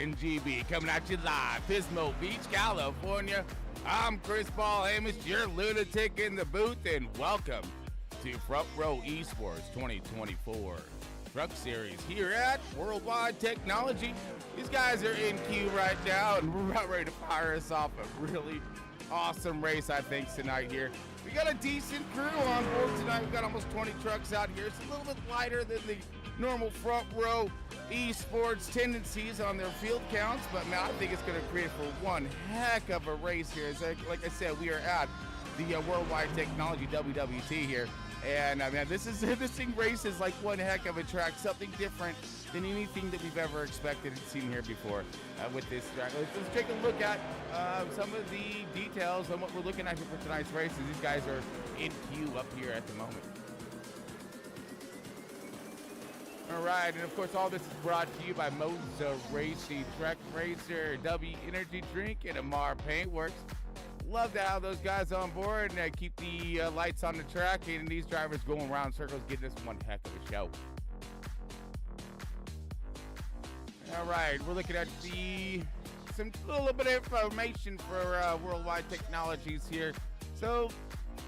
NGB, coming at you live, Pismo Beach, California. I'm Chris Paul Hamish, your lunatic in the booth, and welcome to Front Row Esports 2024 Truck Series here at Worldwide Technology. These guys are in queue right now, and we're about ready to fire us off a really awesome race, I think, tonight here. We got a decent crew on board tonight. We've got almost 20 trucks out here. It's a little bit lighter than the normal Front Row Esports tendencies on their field counts, but man, I think it's going to create for one heck of a race here. Like I said, we are at the Worldwide Technology WWT here, and man, this thing races like one heck of a track, something different than anything that we've ever expected and seen here before with this track. Let's take a look at some of the details on what we're looking at here for tonight's races. These guys are in queue up here at the moment. All right, and of course, all this is brought to you by Moza Racing, Trek Racer, W Energy Drink, and Amar Paintworks. Love to have those guys on board and keep the lights on the track and these drivers going around circles, getting us one heck of a show. All right, we're looking at some little bit of information for Worldwide Technologies here. So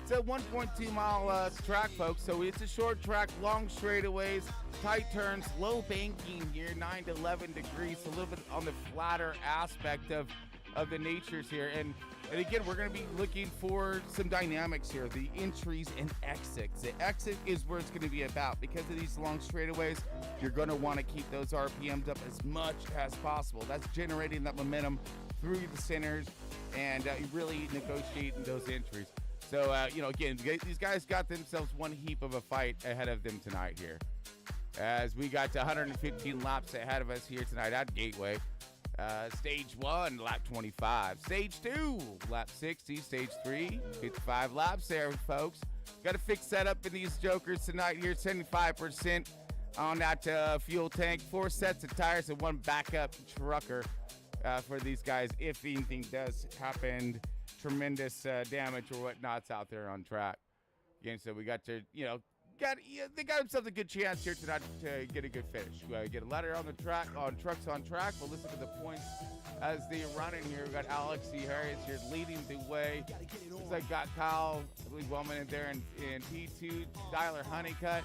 it's a 1.2 mile track, folks. So it's a short track, long straightaways, tight turns, low banking here, 9 to 11 degrees, a little bit on the flatter aspect of the natures here. And again, we're going to be looking for some dynamics here, the entries and exits. The exit is where it's going to be about. Because of these long straightaways, you're going to want to keep those RPMs up as much as possible. That's generating that momentum through the centers and really negotiating those entries. So, again, these guys got themselves one heap of a fight ahead of them tonight here, as we got to 115 laps ahead of us here tonight at Gateway. Stage 1, lap 25. Stage 2, lap 60. Stage 3, 55 laps there, folks. Got to fix that up in these jokers tonight here. 75% on that fuel tank. 4 sets of tires and 1 backup trucker for these guys if anything does happen. Tremendous damage or whatnot's out there on track. Again, so we got to, they got themselves a good chance here tonight to get a good finish. Get a ladder on the track, on trucks on track. We'll listen to the points as they run in here. We got Alex C. Harris here leading the way. Looks like got Kyle, I believe, Wellman in there, and P2, Tyler Honeycutt.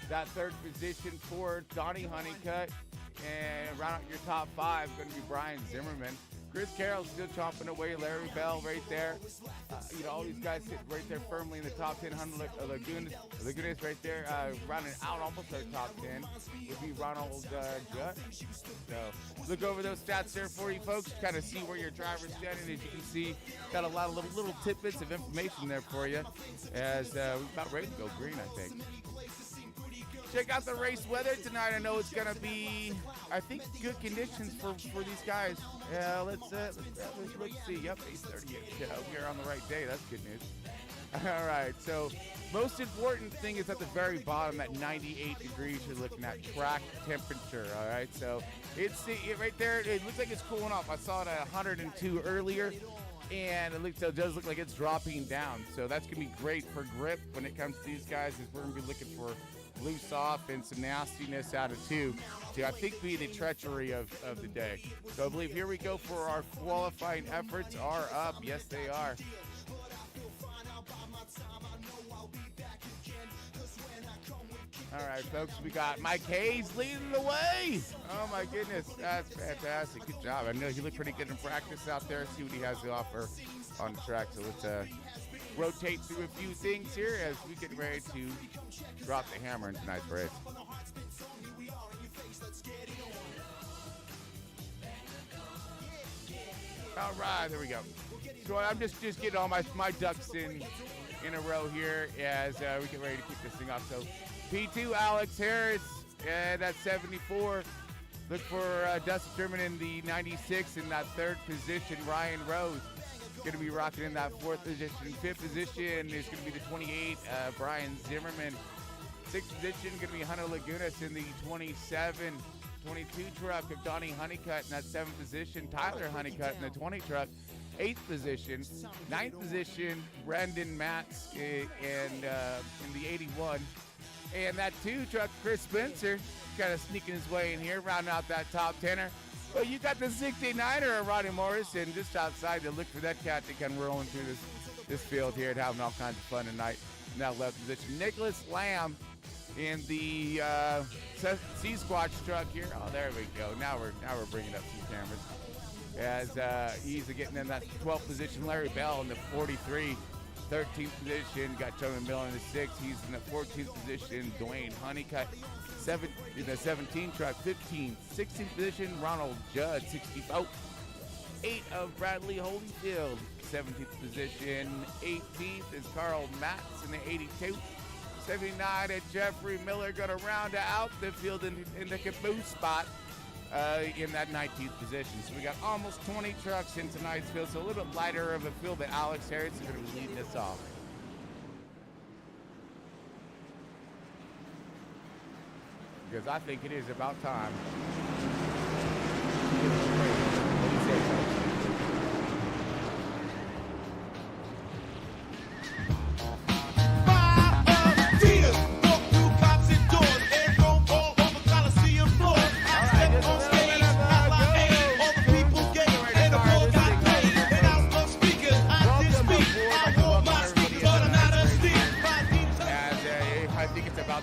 That third position for Donnie Honeycutt. And round out your top 5 going to be Brian Zimmerman. Chris Carroll still chomping away. Larry Bell right there. All these guys sit right there firmly in the top 10. Lagunas right there, rounding out almost our top 10 would be Ronald Jutt. So look over those stats there for you folks. Kind of see where your driver's standing. As you can see, got a lot of little tidbits of information there for you as we're about ready to go green, I think. Check out the race weather tonight. I know it's going to be, I think, good conditions for these guys. Let's see. Yep, 8:30. We're on the right day. That's good news. All right. So most important thing is at the very bottom, that 98 degrees you're looking at, track temperature. All right. So it's right there. It looks like it's cooling off. I saw it at 102 earlier. And it does look like it's dropping down. So that's going to be great for grip when it comes to these guys, as we're going to be looking for loose off and some nastiness out of 2 to, I think, be the treachery of the day. So I believe here we go for our qualifying efforts are up. Yes, they are. All right, folks, we got Mike Hayes leading the way. Oh, my goodness. That's fantastic. Good job. I know he looked pretty good in practice out there. See what he has to offer on the track. So let's rotate through a few things here as we get ready to drop the hammer in tonight's race. All right, there we go. So I'm just getting all my ducks in a row here as we get ready to kick this thing off. So P2, Alex Harris, that's 74. Look for Dustin Sherman in the 96 in that 3rd position. Ryan Rose going to be rocking in that 4th position. 5th position is going to be the 28, Brian Zimmerman. 6th position going to be Hunter Lagunas in the 27. 22 truck of Donnie Honeycutt in that 7th position. Tyler Honeycutt in the 20 truck. 8th position. 9th position, Brandon Matz in the 81. And that 2 truck, Chris Spencer, kind of sneaking his way in here, rounding out that top 10er. Well, you got the 69er of Ronnie Morrison just outside to look for that cat to come rolling through this field here and having all kinds of fun tonight. Now left position, Nicholas Lamb in the C-Squatch truck here. Oh, there we go. Now we're bringing up some cameras. As he's getting in that 12th position, Larry Bell in the 43. 13th position, got Tony Miller in the 6th. He's in the 14th position. Dwayne Honeycutt in the 17 truck. 15th, 16th position, Ronald Judd, 64. 8 of Bradley Holyfield, 17th position. 18th is Carl Matz in the 82. 79 at Jeffrey Miller, going to round out the field in the caboose spot in that 19th position. So we got almost 20 trucks in tonight's field, so a little bit lighter of a field, but Alex Harris is going to be leading us off. Because I think it is about time. What do you say, folks?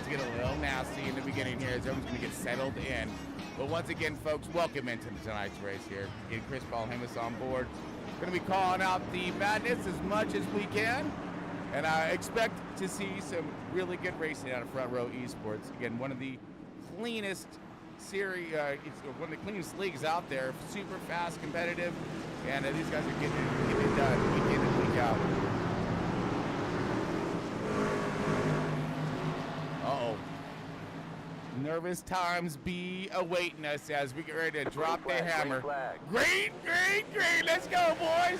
To get a little nasty in the beginning here as everyone's going to get settled in. But once again, folks, welcome into tonight's race here. Getting Chris Paul Hemus on board. Going to be calling out the madness as much as we can. And I expect to see some really good racing out of Front Row Esports. Again, one of the cleanest series, one of the cleanest leagues out there. Super fast, competitive. And these guys are getting it done week in and week out. Nervous times be awaiting us as we get ready to drop the hammer. Green. Let's go, boys.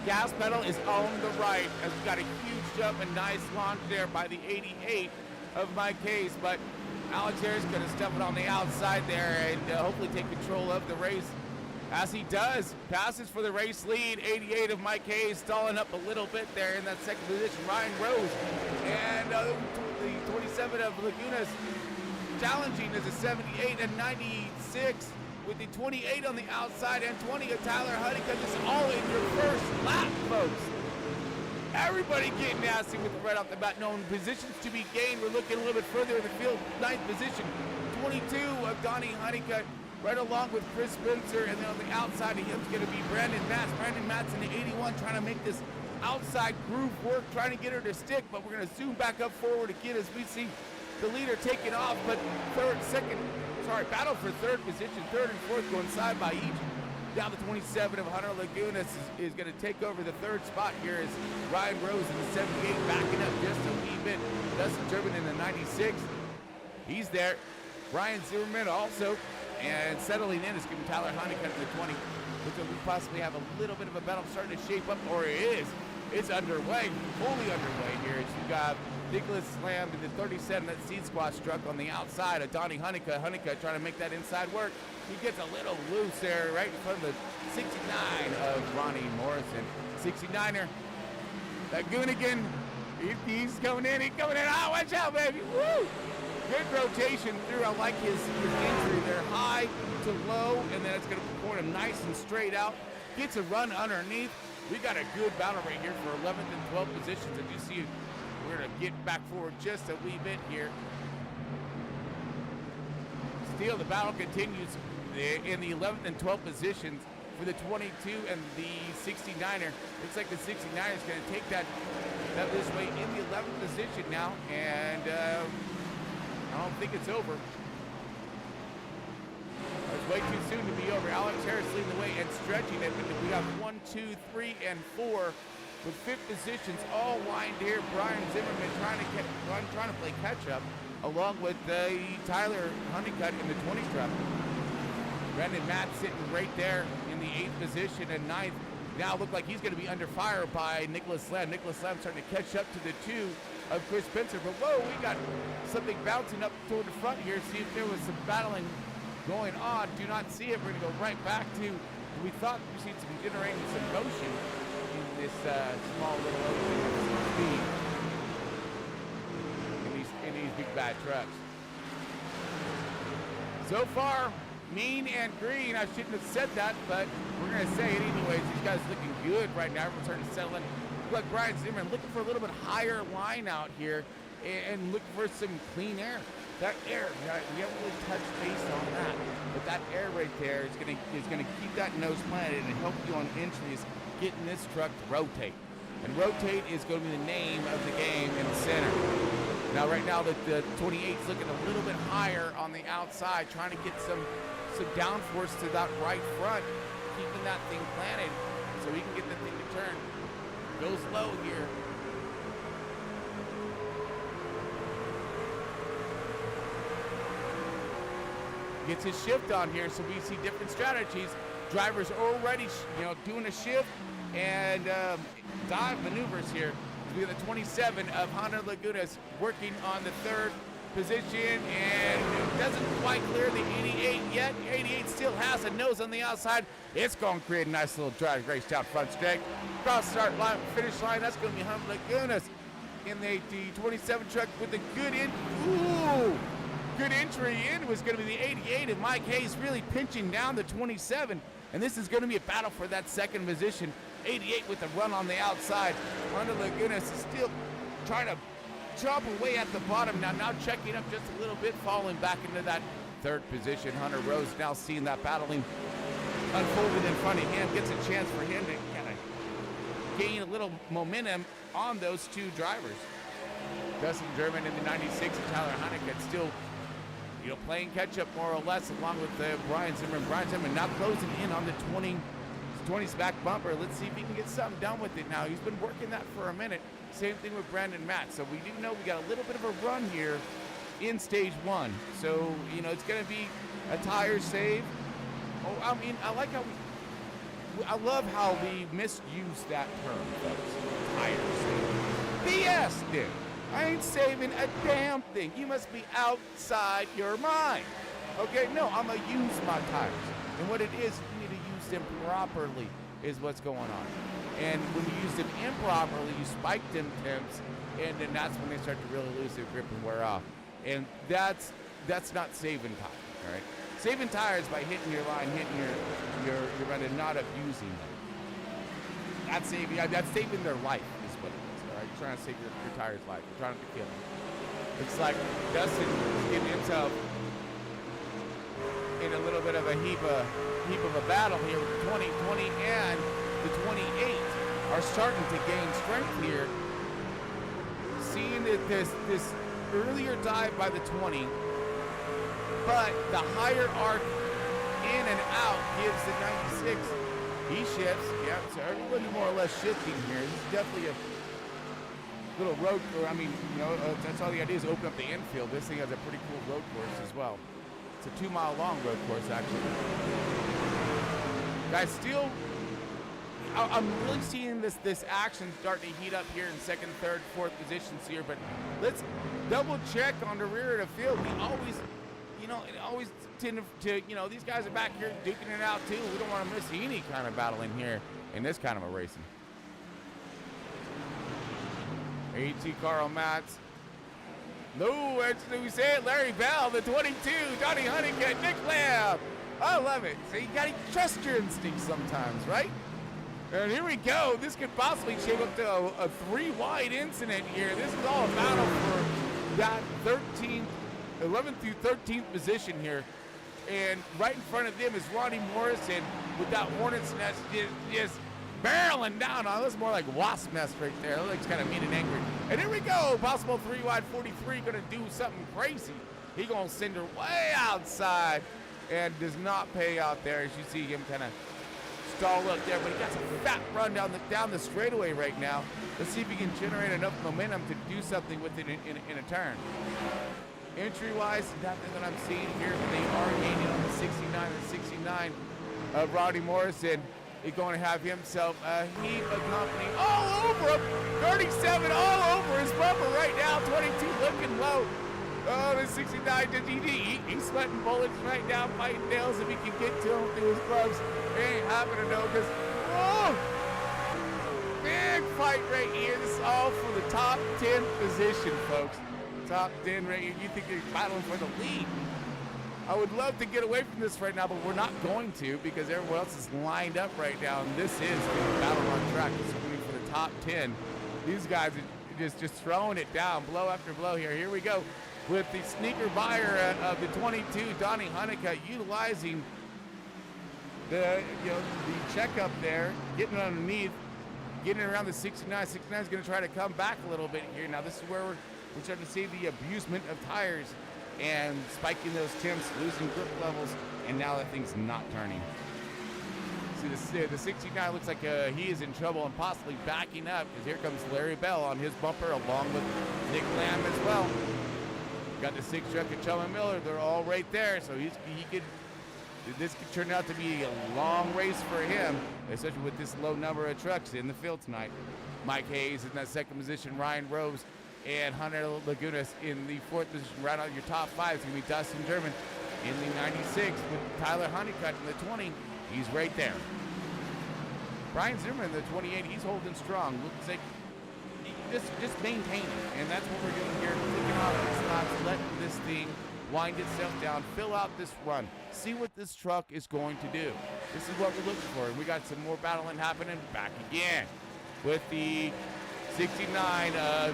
Gas pedal is on the right as we got a huge jump and nice launch there by the 88 of Mike Hayes. But Alex Harris going to step it on the outside there and hopefully take control of the race. As he does, passes for the race lead. 88 of Mike Hayes stalling up a little bit there in that second position. Ryan Rose and the 27 of Lagunas challenging is a 78 and 96 with the 28 on the outside and 20 of Tyler Honeycutt. This is all in your first lap, folks. Everybody getting nasty with right off the bat. Known positions to be gained. We're looking a little bit further in the field. 9th position, 22 of Donnie Honeycutt, right along with Chris Spencer. And then on the outside of him is going to be Brandon Matz. Brandon Matz in the 81 trying to make this outside groove work, trying to get her to stick. But we're going to zoom back up forward again as we see the leader taking off, but battle for third position, third and fourth going side by each. Down to 27 of Hunter Lagunas is going to take over the third spot here as Ryan Rose in the 78 backing up just a wee bit. Dustin Turbin in the 96. He's there. Ryan Zimmerman also. And settling in is giving Tyler Honeycutt in the 20. Looks like we possibly have a little bit of a battle starting to shape up, or it is. It's underway, fully underway here. As you got Nicholas Lamb in the 37, that seed squat struck on the outside of Donnie Honeycutt. Honeycutt trying to make that inside work. He gets a little loose there right in front of the 69 of Ronnie Morrison. 69er, that Goonigan, he's coming in, Oh, watch out, baby, woo! Good rotation through. I like his entry there, high to low, and then it's going to point him nice and straight out. Gets a run underneath. We got a good battle right here for 11th and 12th positions. As you see, we're going to get back forward just a wee bit here. Still, the battle continues in the 11th and 12th positions for the 22 and the 69er. Looks like the 69er is going to take that this way in the 11th position now, and I don't think it's over. It's way too soon to be over. Alex Harris leading the way and stretching it. We got 1, 2, 3, and 4 with fifth positions all lined here. Brian Zimmerman trying to play catch up, along with Tyler Honeycutt in the 20 truck. Brandon Matt sitting right there in the 8th position and 9th. Now look like he's going to be under fire by Nicholas Lamb. Nicholas Lamb starting to catch up to the 2 of Chris Spencer. But whoa, we got something bouncing up toward the front here. See if there was some battling going on. Do not see it. We're going to go right back to, we thought we seen some generating some motion in this small little speed in these big bad trucks. So far, Mean and Green. I shouldn't have said that, but we're going to say it anyways. These guys looking good right now. Everyone's starting to settle in. Look, Brian Zimmerman looking for a little bit higher line out here and looking for some clean air. That air, we haven't really touched base on that, but that air right there is going to keep that nose planted and help you on entries, getting this truck to rotate. And rotate is going to be the name of the game in the center. Now, right now, the 28's looking a little bit higher on the outside, trying to get some downforce to that right front, keeping that thing planted so he can get the thing to turn. Goes low here. Gets his shift on here, so we see different strategies. Drivers already, doing a shift and dive maneuvers here. We have the 27 of Honda Lagunas working on the third position, and doesn't quite clear the 88 yet. 88 still has a nose on the outside. It's going to create a nice little drive race down front straight. Cross start line, finish line. That's going to be Honda Lagunas in the 27 truck with a good good entry in was going to be the 88, and Mike Hayes really pinching down the 27, and this is going to be a battle for that second position. 88 with the run on the outside. Honda Lagunas is still trying to jump away at the bottom now checking up just a little bit, falling back into that third position. Hunter Rose now seeing that battling unfolded in front of him, gets a chance for him to kind of gain a little momentum on those two drivers. Dustin German in the 96 and Tyler Heineken still playing catch-up more or less, along with Brian Zimmerman. Brian Zimmerman now closing in on the 20's back bumper. Let's see if he can get something done with it now. He's been working that for a minute. Same thing with Brandon Matt. So we do know we got a little bit of a run here in stage one. So, it's going to be a tire save. Oh, I mean, I like how I love how we misuse that term, folks. Tire save. BS, dude. I ain't saving a damn thing. You must be outside your mind. Okay, no, I'm going to use my tires. And what it is, you need to use them properly is what's going on. And when you use them improperly, you spike them temps, and then that's when they start to really lose their grip and wear off. And that's not saving tires, all right? Saving tires by hitting your line, hitting your run, and not abusing them. That's saving their life. You're trying to save your tire's life. You're trying to kill him. It's like Dustin getting himself in a little bit of a heap of a battle here with the 20 and the 28 are starting to gain strength here. Seeing that this earlier dive by the 20, but the higher arc in and out gives the 96. He shifts. Yeah, so everybody more or less shifting here. This is definitely a little road, that's all the idea is open up the infield. This thing has a pretty cool road course as well. It's a 2-mile long road course, actually. Guys, still, I'm really seeing this action start to heat up here in second, third, fourth positions here, but let's double check on the rear of the field. We always, tend to, these guys are back here duking it out too. We don't want to miss any kind of battle in here in this kind of a racing. A.T. Carl Matz. No, we say it, Larry Bell, the 22, Johnny Huntington, Nick Lamb. I love it. So you got to trust your instincts sometimes, right? And here we go. This could possibly shape up to a 3-wide incident here. This is all a battle for that 11th through 13th position here. And right in front of them is Ronnie Morrison with that Hornet's Nest just barreling down on. This more like wasp nest right there. It looks kind of mean and angry. And here we go. Possible 3-wide 43 going to do something crazy. He going to send her way outside and does not pay out there. As you see him kind of stall up there, but he got some fat run down the straightaway right now. Let's see if he can generate enough momentum to do something with it in a turn. Entry-wise, nothing that I'm seeing here, but they are gaining on the 69 and 69 of Roddy Morrison. He's going to have himself a heap of company all over him. 37 all over his bumper right now. 22 looking low. Oh, the 69, he's sweating bullets right now, fighting nails if he can get to him through his gloves. It ain't happening though, because, big fight right here. This is all for the top 10 position, folks. Top 10 right here. You think they're battling for the lead. I would love to get away from this right now, but we're not going to because everyone else is lined up right now, and this is the battle on track. It's going for the top 10. These guys are just throwing it down, blow after blow here. Here we go with the sneaker buyer of the 22, Donnie Honeycutt, utilizing the checkup there, getting underneath, getting around the 69. 69 is going to try to come back a little bit here. Now this is where we're starting to see the abusement of tires and spiking those temps, losing grip levels, and now that thing's not turning. See, the 69 looks like he is in trouble and possibly backing up, because here comes Larry Bell on his bumper along with Nick Lamb as well. Got the 6 truck and Chum and Miller. They're all right there, so this could turn out to be a long race for him, especially with this low number of trucks in the field tonight. Mike Hayes in that second position, Ryan Rose and Hunter Lagunas in the 4th position. Right out your top 5 is going to be Dustin German in the 96 with Tyler Honeycutt in the 20. He's right there. Brian Zimmerman in the 28, he's holding strong. Looks like just maintaining, and that's what we're doing here. Clicking off the slots, letting this thing wind itself down, fill out this run, see what this truck is going to do. This is what we're looking for, and we got some more battling happening back again with the 69 of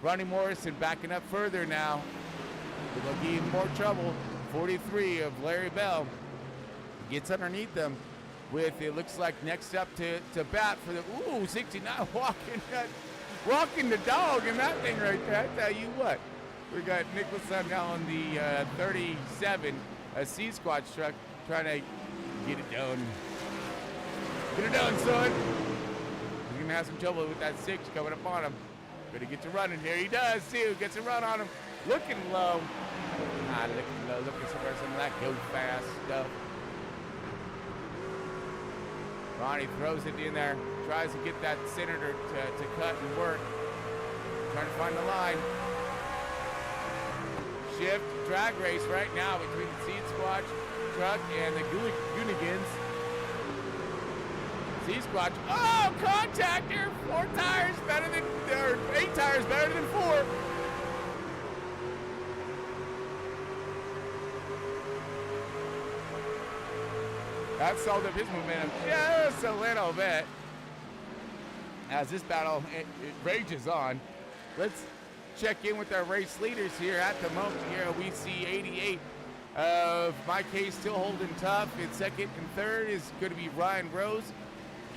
Ronnie Morrison backing up further now. We're looking even more trouble. 43 of Larry Bell gets underneath them with, it looks like next up to bat for the 69 walking the dog in that thing right there. I tell you what, we got Nicholas now on the 37, a C Squad truck trying to get it done. Get it done, son. He's gonna have some trouble with that 6 coming up on him. But he gets a run in here. He does too. Gets a run on him. Looking low. Looking low. Looking for some of that go fast stuff. Ronnie throws it in there. Tries to get that senator to cut and work. Trying to find the line. Shift drag race right now between the Seed Squad truck and the Goonigans. C-Squad. Oh, contact here. 4 tires better than, or 8 tires better than 4. That sold up his momentum just a little bit. As this battle it rages on. Let's check in with our race leaders here at the moment. Here we see 88 of Mike Hayes still holding tough. In 2nd and 3rd is going to be Ryan Rose.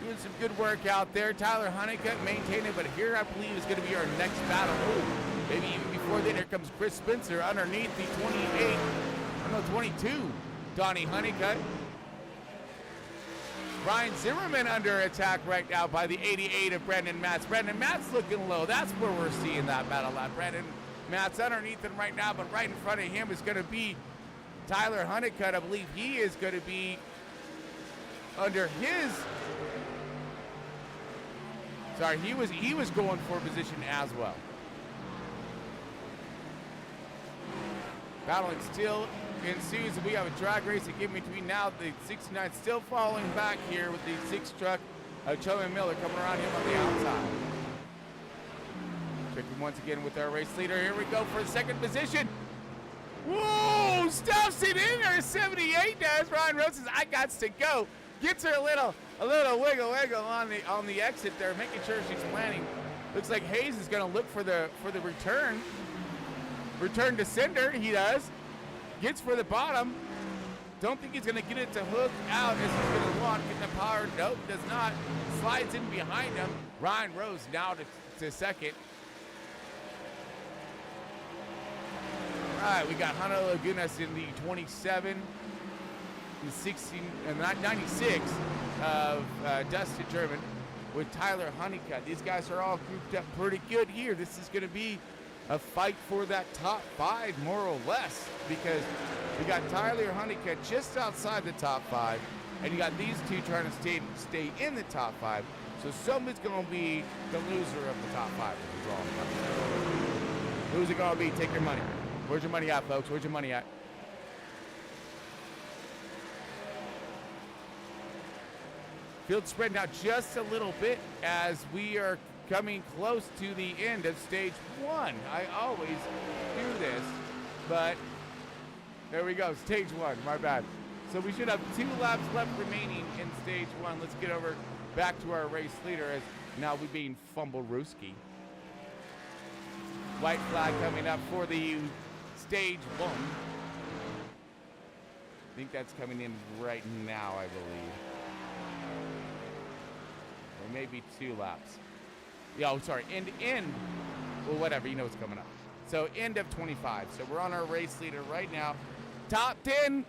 Doing some good work out there. Tyler Honeycutt maintaining, but here I believe is going to be our next battle. Maybe even before then, here comes Chris Spencer underneath the 22, Donnie Honeycutt. Ryan Zimmerman under attack right now by the 88 of Brandon Matz. Brandon Matz looking low. That's where we're seeing that battle at. Brandon Matz underneath him right now, but right in front of him is going to be Tyler Honeycutt. I believe he is going to be under his... Sorry, he was going for position as well. Battling still ensues. We have a drag race again between now the 69 still falling back here with the 6 truck of Chum Miller coming around him on the outside. Checking once again with our race leader. Here we go for the 2nd position. Whoa! Stuffs it in there. 78 does. Ryan Rose says, I got to go. Gets her a little wiggle on the exit there, making sure she's planning. Looks like Hayes is going to look for the return to sender. He does. Gets for the bottom. Don't think he's going to get it to hook out as he's going to want. Getting the power. Nope, does not. Slides in behind him. Ryan Rose now to 2nd. All right, we got Hunter Lagunas in the 27. The 16 and 96 of Dustin German with Tyler Honeycutt. These guys are all grouped up pretty good here. This is going to be a fight for that top 5 more or less, because we got Tyler Honeycutt just outside the top 5, and you got these two trying to stay in the top 5. So somebody's going to be the loser of the top 5. Who's it going to be? Take your money. Where's your money at, folks? Where's your money at? Field spreading out just a little bit as we are coming close to the end of stage 1. I always do this, but There we go, stage 1, my bad. So we should have 2 laps left remaining in stage 1. Let's get over back to our race leader as now we're being Fumblerooski. White flag coming up for the stage 1. I think that's coming in right now, I believe. Or maybe 2 laps. Yeah, oh, sorry, end. Well, whatever, you know what's coming up. So end of 25. So we're on our race leader right now. Top 10,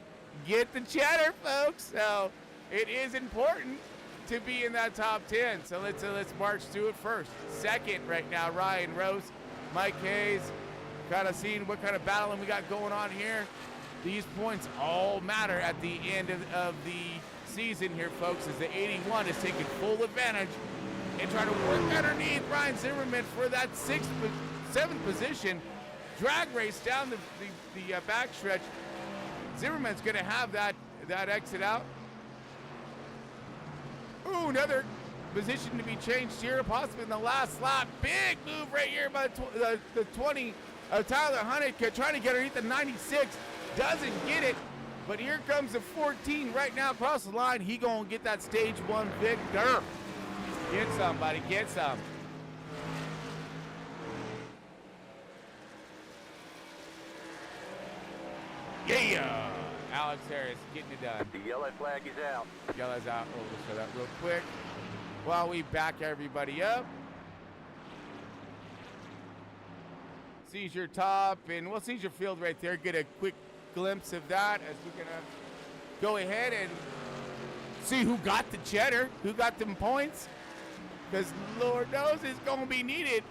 get the cheddar, folks. So it is important to be in that top 10. So let's march to it first. Second right now, Ryan Rose, Mike Hayes. Kind of seeing what kind of battling we got going on here. These points all matter at the end of the season here, folks, as the 81 is taking full advantage and trying to work underneath Ryan Zimmerman for that 7th position. Drag race down the backstretch. Zimmerman's going to have that exit out. Ooh, another position to be changed here, possibly in the last lap. Big move right here by the 20 of Tyler Honeycutt, trying to get underneath the 96. Doesn't get it, but here comes the 14 right now across the line. He gonna get that stage 1 victor. Get some, buddy, get some. Yeah, Alex Harris getting it done. The yellow flag is out. Yellow's out. Oh, we'll show that real quick while we back everybody up. Seizure top, and we'll seizure field right there. Get a quick glimpse of that as we're gonna go ahead and see who got the cheddar, who got them points, because Lord knows it's gonna be needed.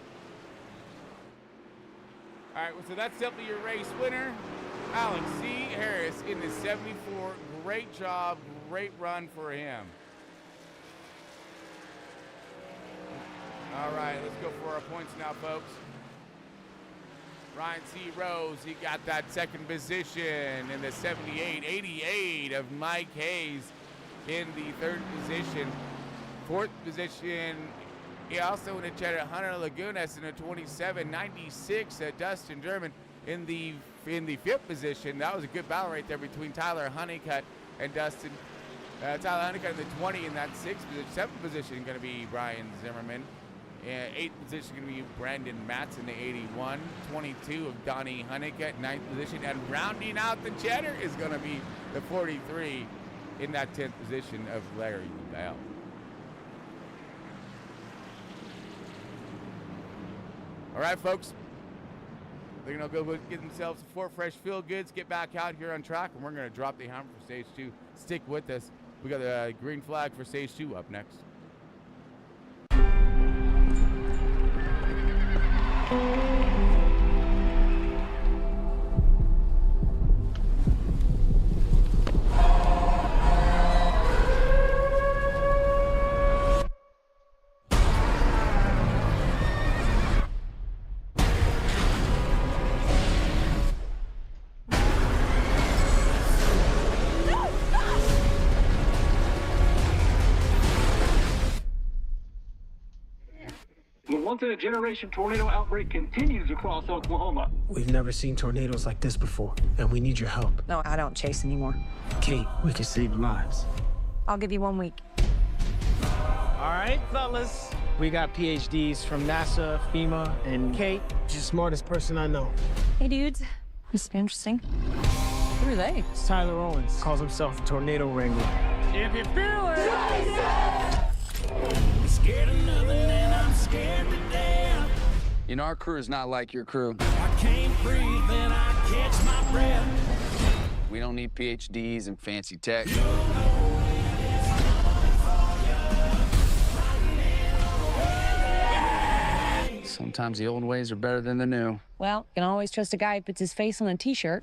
All right, well, so that's definitely your race winner, Alex C. Harris in the 74. Great job, great run for him. All right, let's go for our points now, folks. Ryan C. Rose, he got that 2nd position in the 78. 88 of Mike Hayes in the 3rd position. 4th position, he also in the cheddar, Hunter Lagunas in the 27. 96, Dustin German in the 5th position. That was a good battle right there between Tyler Honeycutt and Dustin. Tyler Honeycutt in the 20 in that 6th position. 7th position going to be Brian Zimmerman. 8th position going to be Brandon Matz in the 81. 22 of Donnie Honeycutt, 9th position. And rounding out the cheddar is going to be the 43 in that 10th position of Larry Bell. All right, folks. They're going to go get themselves 4 fresh feel goods, get back out here on track, and we're going to drop the hammer for stage 2. Stick with us. We got the green flag for stage 2 up next. Once-in-a-generation tornado outbreak continues across Oklahoma. We've never seen tornadoes like this before, and we need your help. No, I don't chase anymore. Kate, we can save lives. I'll give you 1 week. All right, fellas. We got PhDs from NASA, FEMA, and Kate. She's the smartest person I know. Hey, dudes. This is interesting. Who are they? It's Tyler Owens. Calls himself a tornado wrangler. If you feel it! Scared of nothing and I'm scared to death. You know, our crew is not like your crew. I can't breathe and I catch my breath. We don't need PhDs and fancy tech. Sometimes the old ways are better than the new. Well, you can always trust a guy who puts his face on a t-shirt.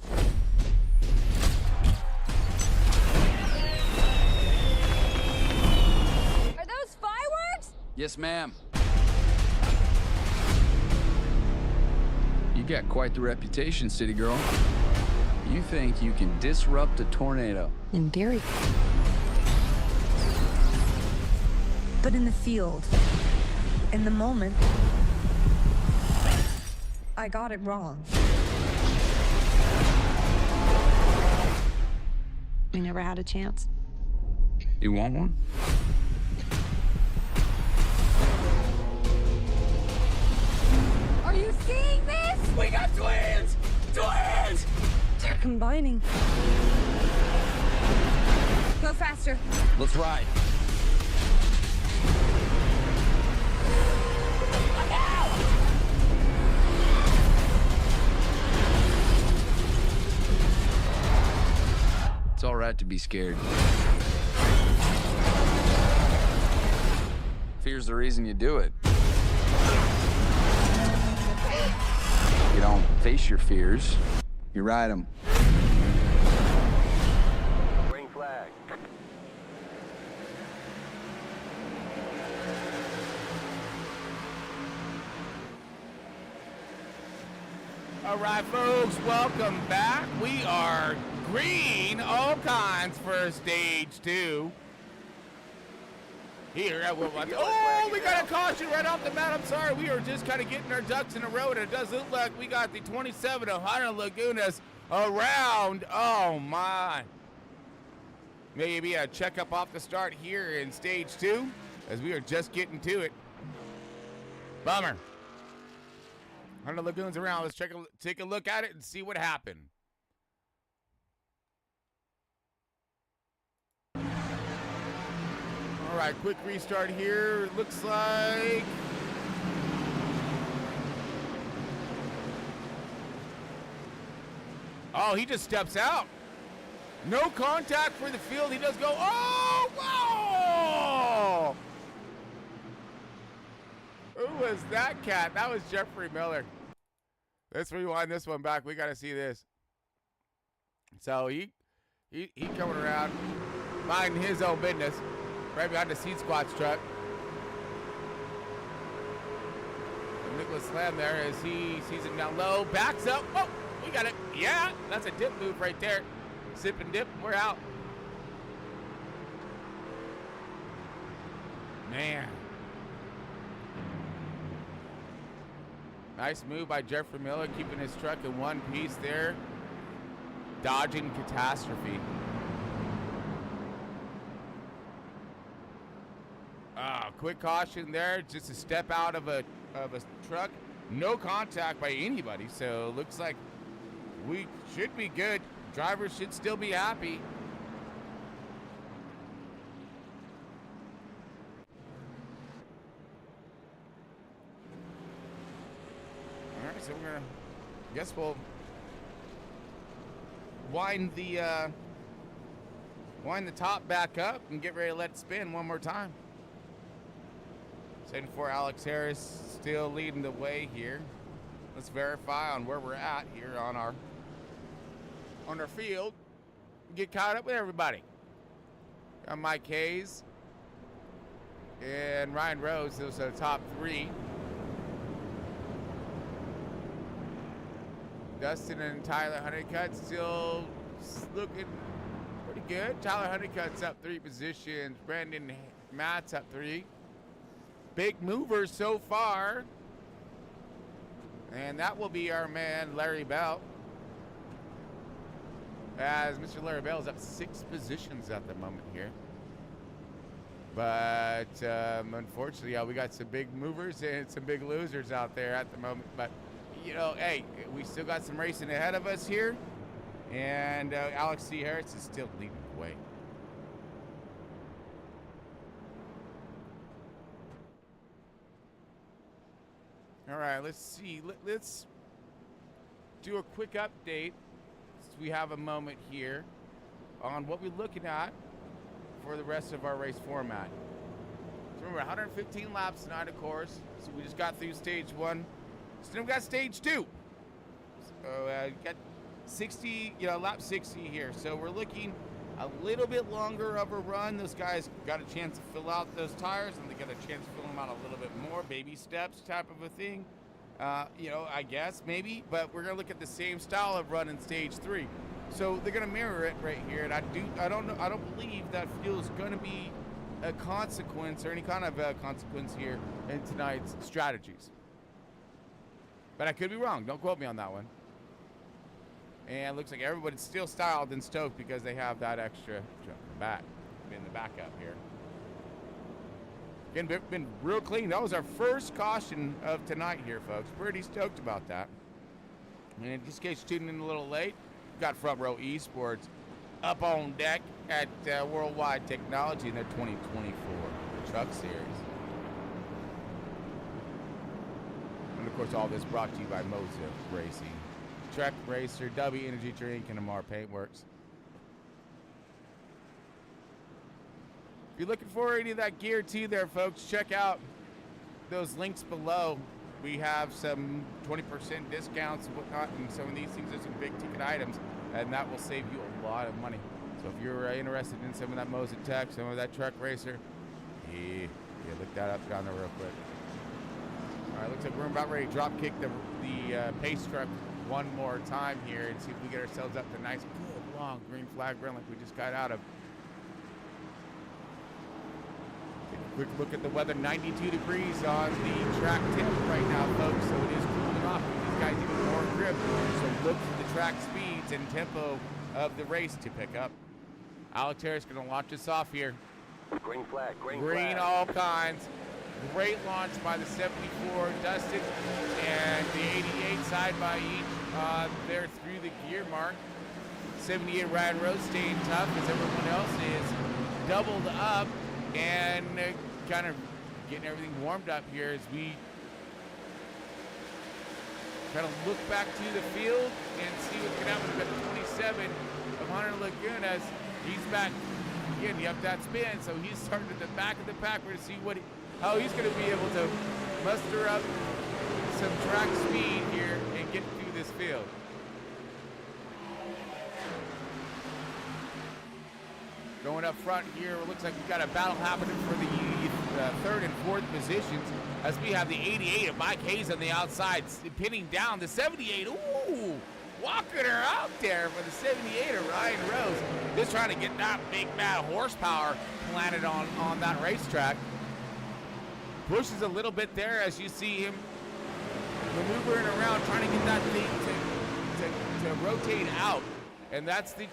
Are those fireworks? Yes, ma'am. You got quite the reputation, city girl. You think you can disrupt a tornado? In theory. But in the field, in the moment, I got it wrong. We never had a chance. You want one? Are you seeing this? We got twins! Twins! They're combining. Go faster. Let's ride. It's all right to be scared. Fear's the reason you do it. You don't face your fears, you ride them. Green flag. All right, folks, welcome back. We are green, all kinds for stage 2. Here at WWT. Oh, we got a caution right off the bat. I'm sorry, we are just kind of getting our ducks in a row, and it does look like we got the 27 of Hunter Lagunas around. Oh, my. Maybe a checkup off the start here in stage 2, as we are just getting to it. Bummer. Hunter Lagoon's around. Let's take a look at it and see what happened. All right, quick restart here. It looks like oh, he just steps out. No contact for the field. He does go. Oh, whoa! Who was that cat? That was Jeffrey Miller. Let's rewind this one back. We got to see this. So he coming around, minding his own business, right behind the Seed Squat's truck. And Nicholas Slam there as he sees him down low, backs up. Oh, we got it. Yeah, that's a dip move right there. Sip and dip, we're out. Man. Nice move by Jeffrey Miller, keeping his truck in one piece there. Dodging catastrophe. Quick caution there, just a step out of a truck. No contact by anybody, so looks like we should be good. Drivers should still be happy. All right, so we're gonna, guess we'll wind the top back up and get ready to let it spin one more time. 74 Alex Harris still leading the way here. Let's verify on where we're at here on our field. Get caught up with everybody. Got Mike Hayes and Ryan Rose. Those are the top 3. Dustin and Tyler Honeycutt still looking pretty good. Tyler Honeycutt's up 3 positions. Brandon Matt's up 3. Big movers so far. And that will be our man, Larry Bell. As Mr. Larry Bell is up 6 positions at the moment here. But unfortunately, we got some big movers and some big losers out there at the moment. But, you know, hey, we still got some racing ahead of us here. And Alex C. Harris is still leading the way. All right, let's see. Let's do a quick update. So we have a moment here on what we're looking at for the rest of our race format. So remember, 115 laps tonight, of course. So we just got through stage 1. Still got stage 2. So got 60, lap 60 here. So we're looking a little bit longer of a run. Those guys got a chance to fill out those tires, and they got a chance to fill them out a little bit more, baby steps type of a thing. I guess maybe, but we're gonna look at the same style of run in stage 3. So they're gonna mirror it right here, and I don't believe that fuel is gonna be a consequence or any kind of consequence here in tonight's strategies. But I could be wrong. Don't quote me on that one. And looks like everybody's still styled and stoked because they have that extra jump in the back, in the backup here. Again, been real clean. That was our first caution of tonight here, folks. Pretty stoked about that. And just in case you're tuning in a little late, we've got Front Row Esports up on deck at Worldwide Technology in their 2024 Truck Series. And of course, all this brought to you by Moza Racing, Trek Racer, W Energy Drink, and Amar Paintworks. If you're looking for any of that gear too there, folks, check out those links below. We have some 20% discounts and whatnot, and some of these things are some big ticket items, and that will save you a lot of money. So if you're interested in some of that Moza Tech, some of that Truck Racer, yeah, look that up down there real quick. All right, looks like we're about ready to drop kick the pace truck one more time here and see if we get ourselves up to a nice, good, long green flag run like we just got out of. Take a quick look at the weather. 92 degrees on the track temp right now, folks, so it is cooling off. These guys even more grip, so look for the track speeds and tempo of the race to pick up. Alex Harris going to launch us off here. Green flag, green Green flag. all kinds. Great launch by the 74 Dustin and the 88 side by each there through the gear mark. 78 Ryan Rose staying tough as everyone else is doubled up and kind of getting everything warmed up here as we kind of look back to the field and see what's going to happen. We've got the 27 of Hunter Lagunas. He's back again. You have that spin, so he's starting at the back of the pack. We're going to see how he's going to be able to muster up some track speed here and get through this field. Going up front here, it looks like we've got a battle happening for the third and fourth positions as we have the 88 of Mike Hayes on the outside, pinning down the 78. Ooh, walking her out there for the 78 of Ryan Rose. Just trying to get that big, bad horsepower planted on that racetrack. Pushes a little bit there as you see him maneuvering around, trying to get that thing to rotate out. And that's the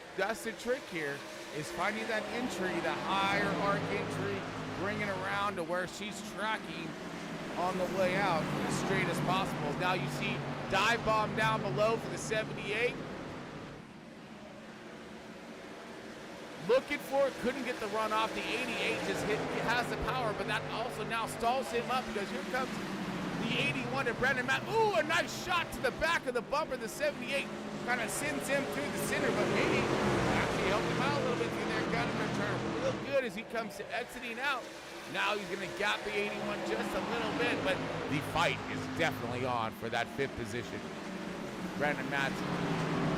trick here, is finding that entry, the higher arc entry, bringing around to where she's tracking on the way out as straight as possible. Now you see dive bomb down below for the 78. Looking for it, couldn't get the run off. The 88 just has the power, but that also now stalls him up because here comes the 81 to Brendan Matt. Ooh, a nice shot to the back of the bumper. The 78 kind of sends him through the center, but maybe actually helped him out a little bit through there. Got him to turn real good as he comes to exiting out. Now he's going to gap the 81 just a little bit, but the fight is definitely on for that fifth position. Brandon Matz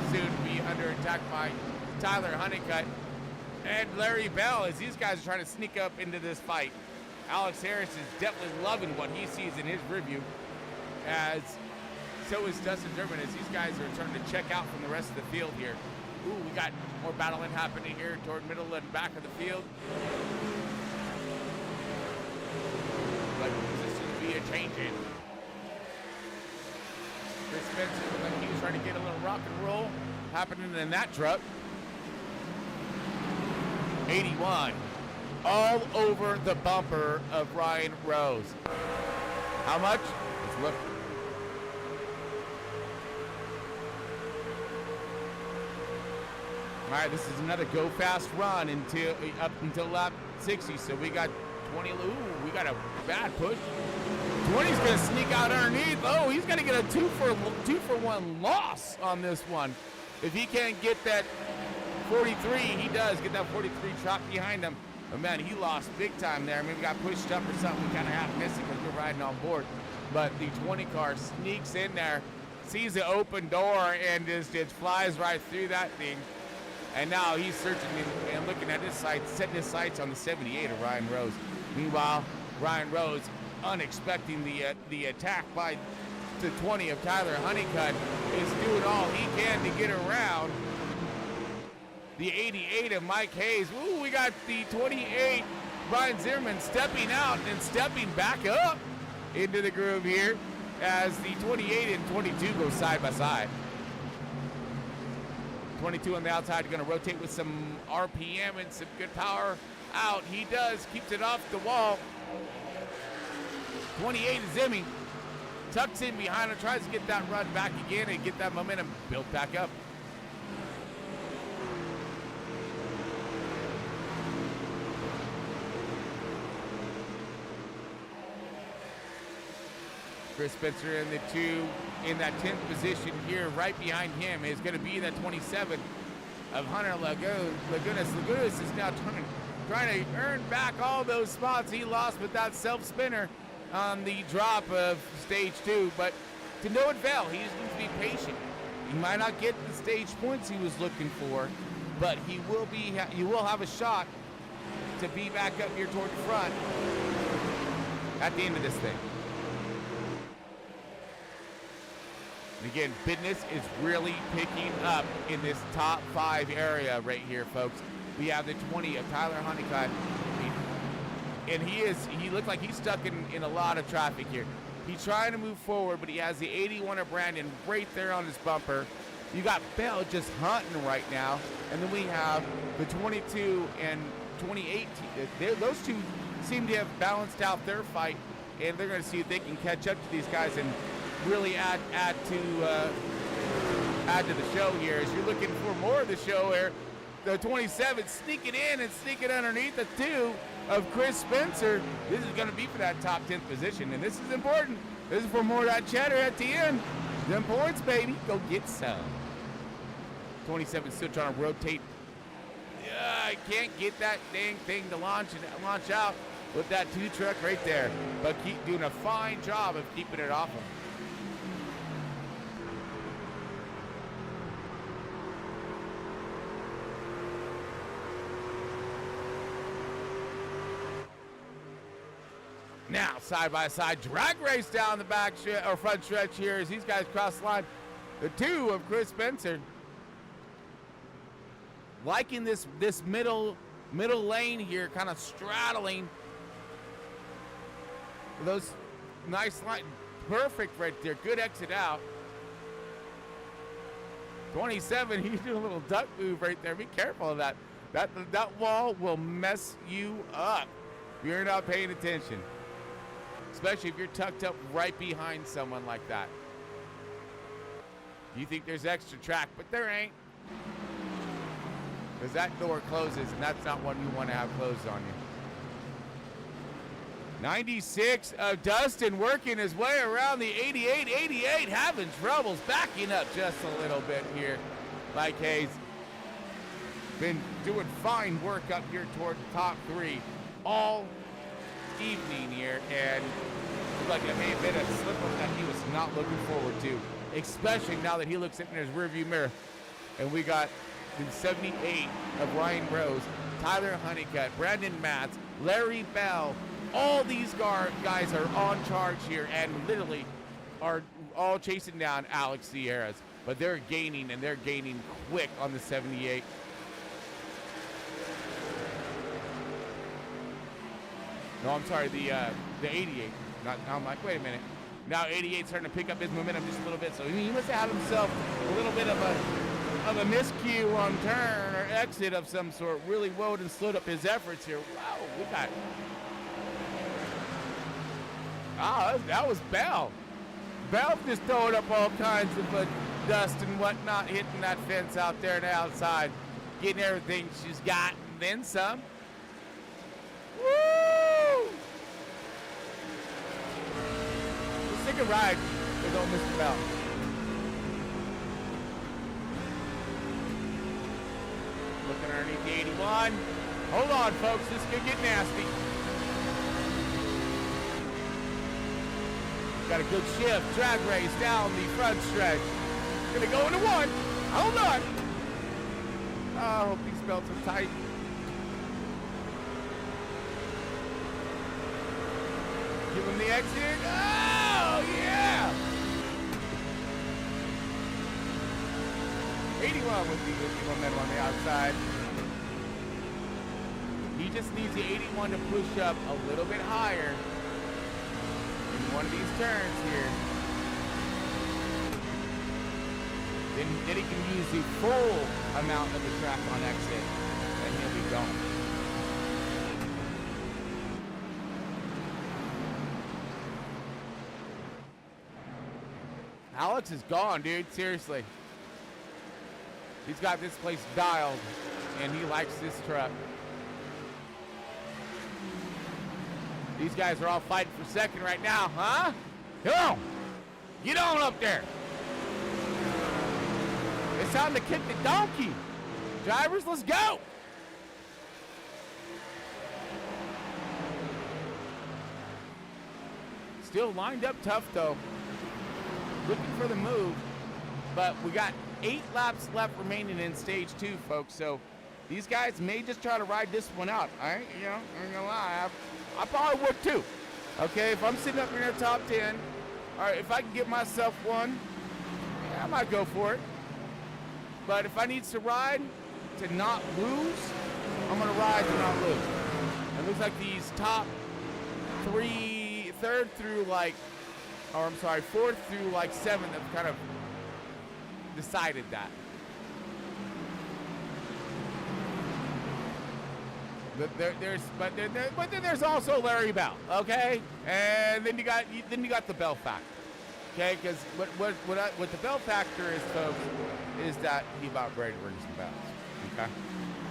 soon to be under attack by Tyler Honeycutt and Larry Bell as these guys are trying to sneak up into this fight. Alex Harris is definitely loving what he sees in his review, as so is Dustin Durbin, as these guys are starting to check out from the rest of the field here. Ooh, we got more battling happening here toward middle and back of the field. Like position be a change in. Chris Spencer looked like he was trying to get a little rock and roll happening in that truck. 81 all over the bumper of Ryan Rose. How much? Let's look. All right, this is another go fast run up until lap 60. So we got 20. Ooh, we got a bad push. 20's gonna sneak out underneath. Oh, he's gonna get a two for one loss on this one. If he can't get that 43, he does get that 43 chopped behind him. But man, he lost big time there. Maybe got pushed up or something. We kind of half missing because we're riding on board. But the 20 car sneaks in there, sees the open door, and just flies right through that thing. And now he's searching and looking at his sights, setting his sights on the 78 of Ryan Rose. Meanwhile, Ryan Rose, unexpecting the attack by the 20 of Tyler Honeycutt, is doing all he can to get around the 88 of Mike Hayes. Ooh, we got the 28, Brian Zimmerman, stepping out and stepping back up into the groove here as the 28 and 22 go side by side. 22 on the outside, going to rotate with some RPM and some good power out. He does, keeps it off the wall. 28 is Zimmy. Tucks in behind him, tries to get that run back again and get that momentum built back up. Chris Spencer in the 2 in that 10th position here. Right behind him is going to be that 27 of Hunter Lagunas. Lagunas is now trying to earn back all those spots he lost with that self-spinner on the drop of stage 2, but to no avail. He just needs to be patient. He might not get the stage points he was looking for, but he will have a shot to be back up here toward the front at the end of this thing. And again, fitness is really picking up in this top 5 area right here, folks. We have the 20 of Tyler Honeycutt. And he looked like he's stuck in a lot of traffic here. He's trying to move forward, but he has the 81 of Brandon right there on his bumper. You got Bell just hunting right now. And then we have the 22 and 28. Those two seem to have balanced out their fight, and they're going to see if they can catch up to these guys and really add to the show here. As you're looking for more of the show here, the 27 sneaking in and sneaking underneath the 2 of Chris Spencer. This is going to be for that top 10th position, and this is important. This is for more of that cheddar at the end. Them points, baby. Go get some. 27 still trying to rotate. I can't get that dang thing to launch out with that 2 truck right there, but keep doing a fine job of keeping it off him. Now, side-by-side drag race down the back or front stretch here as these guys cross the line. The 2 of Chris Spencer. Liking this middle lane here, kind of straddling those nice line. Perfect right there. Good exit out. 27, he's doing a little duck move right there. Be careful of that. That wall will mess you up if you're not paying attention. Especially if you're tucked up right behind someone like that. You think there's extra track, but there ain't. Because that door closes, and that's not one you want to have closed on you. 96 of Dustin working his way around the 88. 88 having troubles backing up just a little bit here. Mike Hayes been doing fine work up here toward the top 3 all evening here, and looked like it may have been a slip-up that he was not looking forward to, especially now that he looks in his rearview mirror. And we got the 78 of Ryan Rose, Tyler Honeycutt, Brandon Matz, Larry Bell. All these guys are on charge here and literally are all chasing down Alex Sierras, but they're gaining, and they're gaining quick on the 78. No, I'm sorry, the 88. I'm like, wait a minute. Now 88's starting to pick up his momentum just a little bit, so he must have had himself a little bit of a miscue on turn or exit of some sort. Really woed and slowed up his efforts here. Wow, we got. That was Bell. Bell just throwing up all kinds of dust and whatnot, hitting that fence out there on the outside, getting everything she's got, and then some. Woo! Let's take a ride with old Mr. Bell. Looking underneath the 81. Hold on, folks. This could get nasty. Got a good shift. Drag race down the front stretch. Gonna go into 1. Hold on. Oh, I hope these belts are tight. Give him the exit. Oh, yeah. 81 would be good momentum on the outside. He just needs the 81 to push up a little bit higher in one of these turns here. then he can use the full amount of the track on exit, and he'll be gone. Alex is gone, dude. Seriously. He's got this place dialed, and he likes this truck. These guys are all fighting for second right now, huh? Come on. Get on up there. It's time to kick the donkey. Drivers, let's go. Still lined up tough, though. Looking for the move, but we got 8 laps left remaining in stage 2, folks. So these guys may just try to ride this one out. I ain't gonna lie. I probably would too. Okay, if I'm sitting up in the top 10, all right, if I can get myself one, yeah, I might go for it. But if I need to ride to not lose, I'm gonna ride to not lose. It looks like these top 3, 3rd through like, or I'm sorry, 4th through like 7th have kind of decided that. But then there's also Larry Bell, okay? And then you got the Bell factor, okay? Because what the Bell factor is, folks, is that he about ready to ring some bells, okay?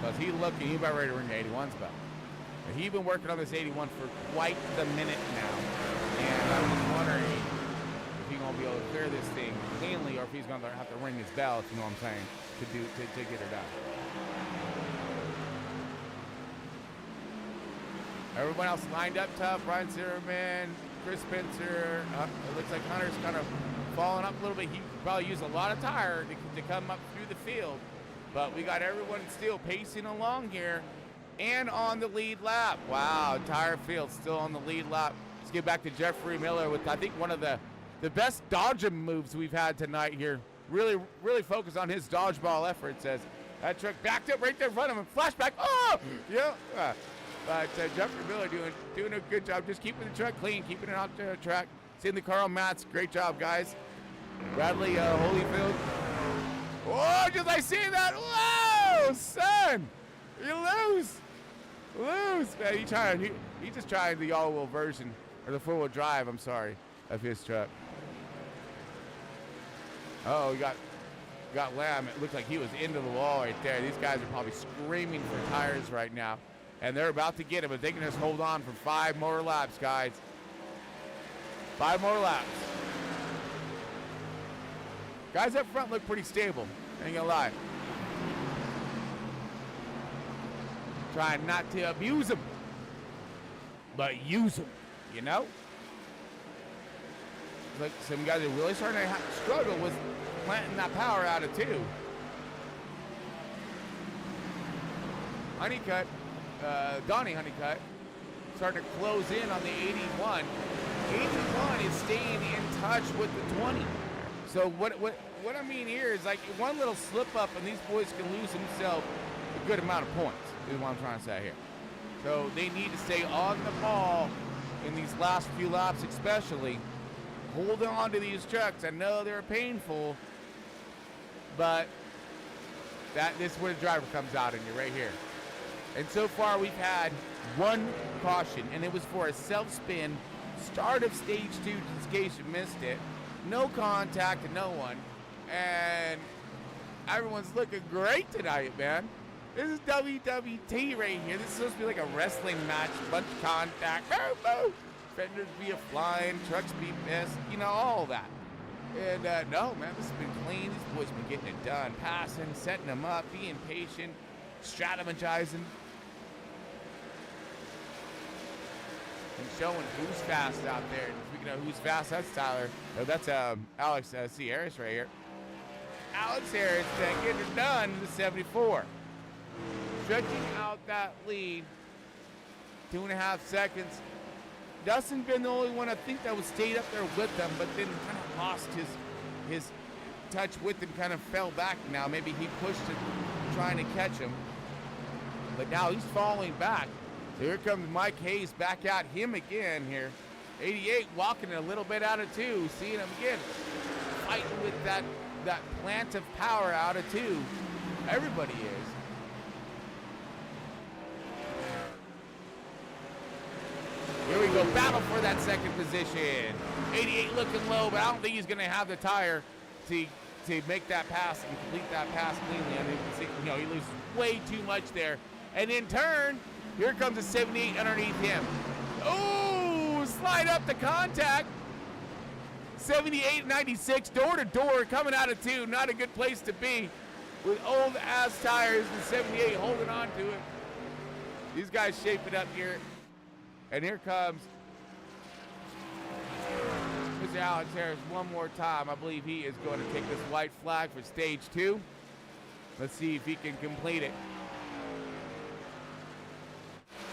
Because he about ready to ring the 81's bell. And he's been working on this 81 for quite the minute now, and I'm just wondering if he's gonna be able to clear this thing cleanly, or if he's gonna have to ring his bell, if you know what I'm saying, to get it done. Everyone else lined up tough. Brian Zimmerman, Chris Spencer. It looks like Hunter's kind of falling up a little bit. He probably used a lot of tire to come up through the field. But we got everyone still pacing along here and on the lead lap. Wow, entire field still on the lead lap. Let's get back to Jeffrey Miller with, I think, one of the best dodging moves we've had tonight here. Really focus on his dodgeball efforts as that truck backed up right there in front of him. Flashback. Oh! Yeah. But Jeffrey Miller doing a good job just keeping the truck clean, keeping it out the track. Seeing the Carl Matz, great job, guys. Bradley Holyfield. Oh, just like seeing that. Whoa, son. You lose. Man, he just tried the all-wheel version, or the four-wheel drive, I'm sorry, of his truck. Oh, we got Lamb. It looked like he was into the wall right there. These guys are probably screaming for tires right now. And they're about to get him, but they can just hold on for 5 more laps, guys. 5 more laps. Guys up front look pretty stable, ain't gonna lie. Trying not to abuse them, but use them, you know? Like some guys are really starting to struggle with planting that power out of 2. Honeycutt. Donnie Honeycutt starting to close in on the 81. 81 is staying in touch with the 20. So what I mean here is like one little slip up and these boys can lose themselves a good amount of points, is what I'm trying to say here. So they need to stay on the ball in these last few laps especially. Hold on to these trucks. I know they're painful, but this is where the driver comes out in you right here. And so far we've had 1 caution, and it was for a self-spin, start of stage 2, just in case you missed it. No contact to no one, and everyone's looking great tonight, man. This is WWT right here. This is supposed to be like a wrestling match, bunch of contact, boom, boom. Fenders be a-flying, trucks be missed, you know, all that. And no, man, this has been clean. These boys been getting it done, passing, setting them up, being patient, strategizing. And showing who's fast out there. And speaking of who's fast, that's Tyler. No, that's Alex C. Harris right here. Alex Harris getting it done in the 74. Stretching out that lead. 2.5 seconds. Dustin been the only one I think that was stayed up there with them, but then kind of lost his touch with him, kind of fell back now. Maybe he pushed it trying to catch him. But now he's falling back. So here comes Mike Hayes back at him again here. 88 walking a little bit out of 2. Seeing him again. Fighting with that that plant of power out of 2. Everybody is. Here we go, battle for that second position. 88 looking low, but I don't think he's gonna have the tire to make that pass and complete that pass cleanly. I mean, you know, he loses way too much there. And in turn, here comes a 78 underneath him. Oh, slide up the contact. 78-96, door to door, coming out of 2. Not a good place to be with old ass tires and 78 holding on to it. These guys shape it up here. And here comes Mr. Alex Harris one more time. I believe he is going to take this white flag for stage 2. Let's see if he can complete it.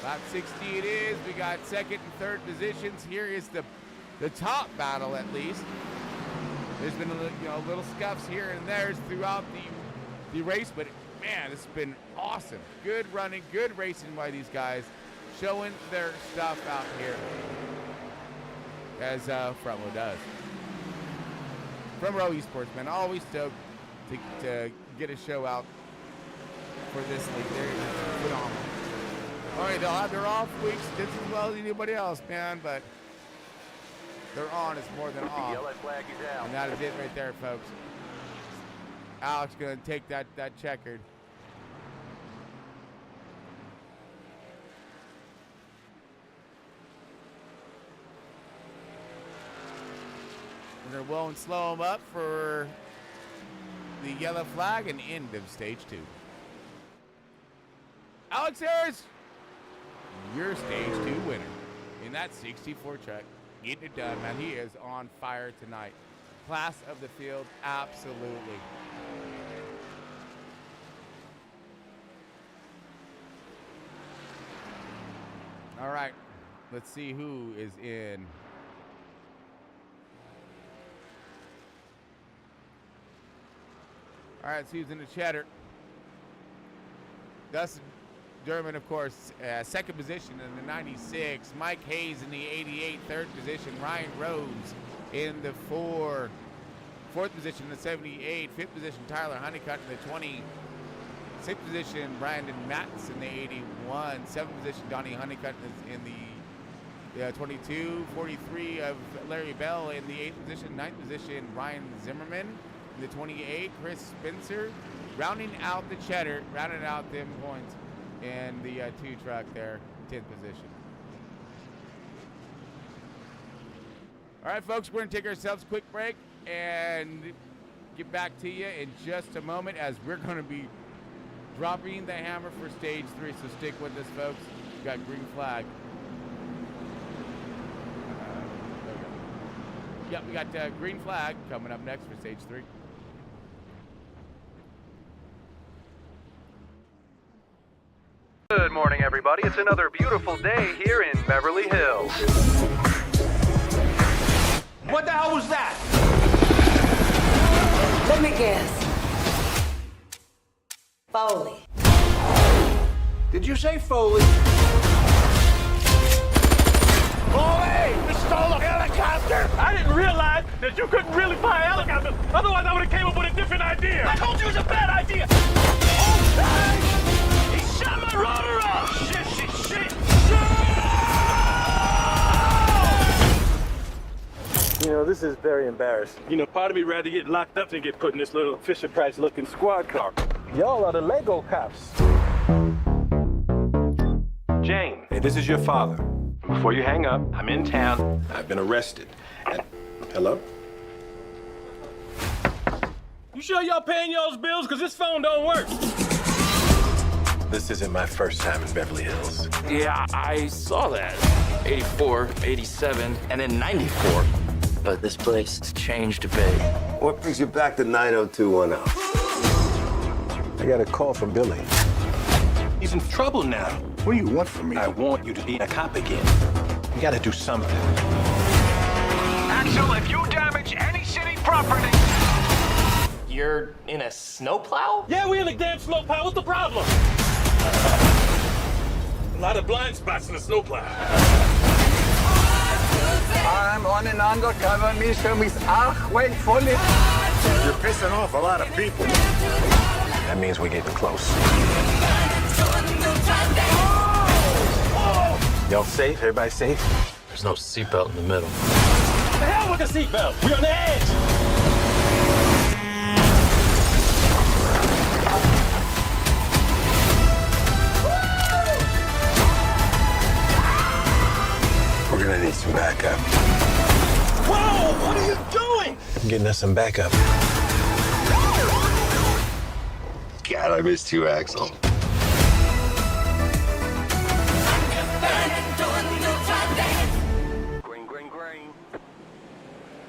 Lap 60 it is. We got second and third positions. Here is the top battle, at least. There's been little scuffs here and there throughout the race, but man, it's been awesome. Good running, good racing by these guys, showing their stuff out here, as Front Row does. Front Row Esports, man, always stoked to get a show out for this league. They're phenomenal. All right, they'll have their off weeks just as well as anybody else, man, but they're on is more than off. Yellow flag is out. And that is it right there, folks. Alex gonna take that checkered. We're gonna will and slow him up for the yellow flag and end of stage 2. Alex Harris, your stage 2 winner in that 64 truck. Getting it done, man. He is on fire tonight. Class of the field, absolutely. All right, let's see who is in. All right, so who's in the cheddar? Dustin German, of course, second position in the 96. Mike Hayes in the 88, third position. Ryan Rose in the 4. Fourth position in the 78. Fifth position, Tyler Honeycutt in the 20. Sixth position, Brandon Mattis in the 81. Seventh position, Donnie Honeycutt in the 22. 43 of Larry Bell in the 8th position. Ninth position, Ryan Zimmerman in the 28. Chris Spencer rounding out the cheddar, rounding out them points. And the 2 truck there, 10th position. All right, folks, we're going to take ourselves a quick break and get back to you in just a moment as we're going to be dropping the hammer for stage 3. So stick with us, folks. We got green flag. There we go. Yep, we got green flag coming up next for stage 3. Good morning, everybody. It's another beautiful day here in Beverly Hills. What the hell was that? Let me guess. Foley. Did you say Foley? Foley! We stole a helicopter! I didn't realize that you couldn't really fly helicopters. Otherwise, I would have came up with a different idea. I told you it was a bad idea. Oh, he shot my rotor off. Shit. You know, this is very embarrassing. You know, part of me rather get locked up than get put in this little Fisher-Price-looking squad car. Y'all are the Lego cops. Jane, hey, this is your father. Before you hang up, I'm in town. I've been arrested. And... Hello? You sure y'all paying y'all's bills? Because this phone don't work. This isn't my first time in Beverly Hills. Yeah, I saw that. 84, 87, and then 94. But this place has changed a bit. What brings you back to 90210? I got a call from Billy. He's in trouble now. What do you want from me? I want you to be a cop again. You gotta do something. Axel, if you damage any city property... You're in a snowplow? Yeah, we in a damn snowplow. What's the problem? A lot of blind spots in the snowplow. I'm on an undercover mission with Achway Foley. You're pissing off a lot of people. That means we're getting close. Y'all safe? Everybody safe? There's no seatbelt in the middle. The hell with the seatbelt! We're on the edge! We're gonna need some backup. Whoa! What are you doing? I'm getting us some backup. God, I missed you, Axel.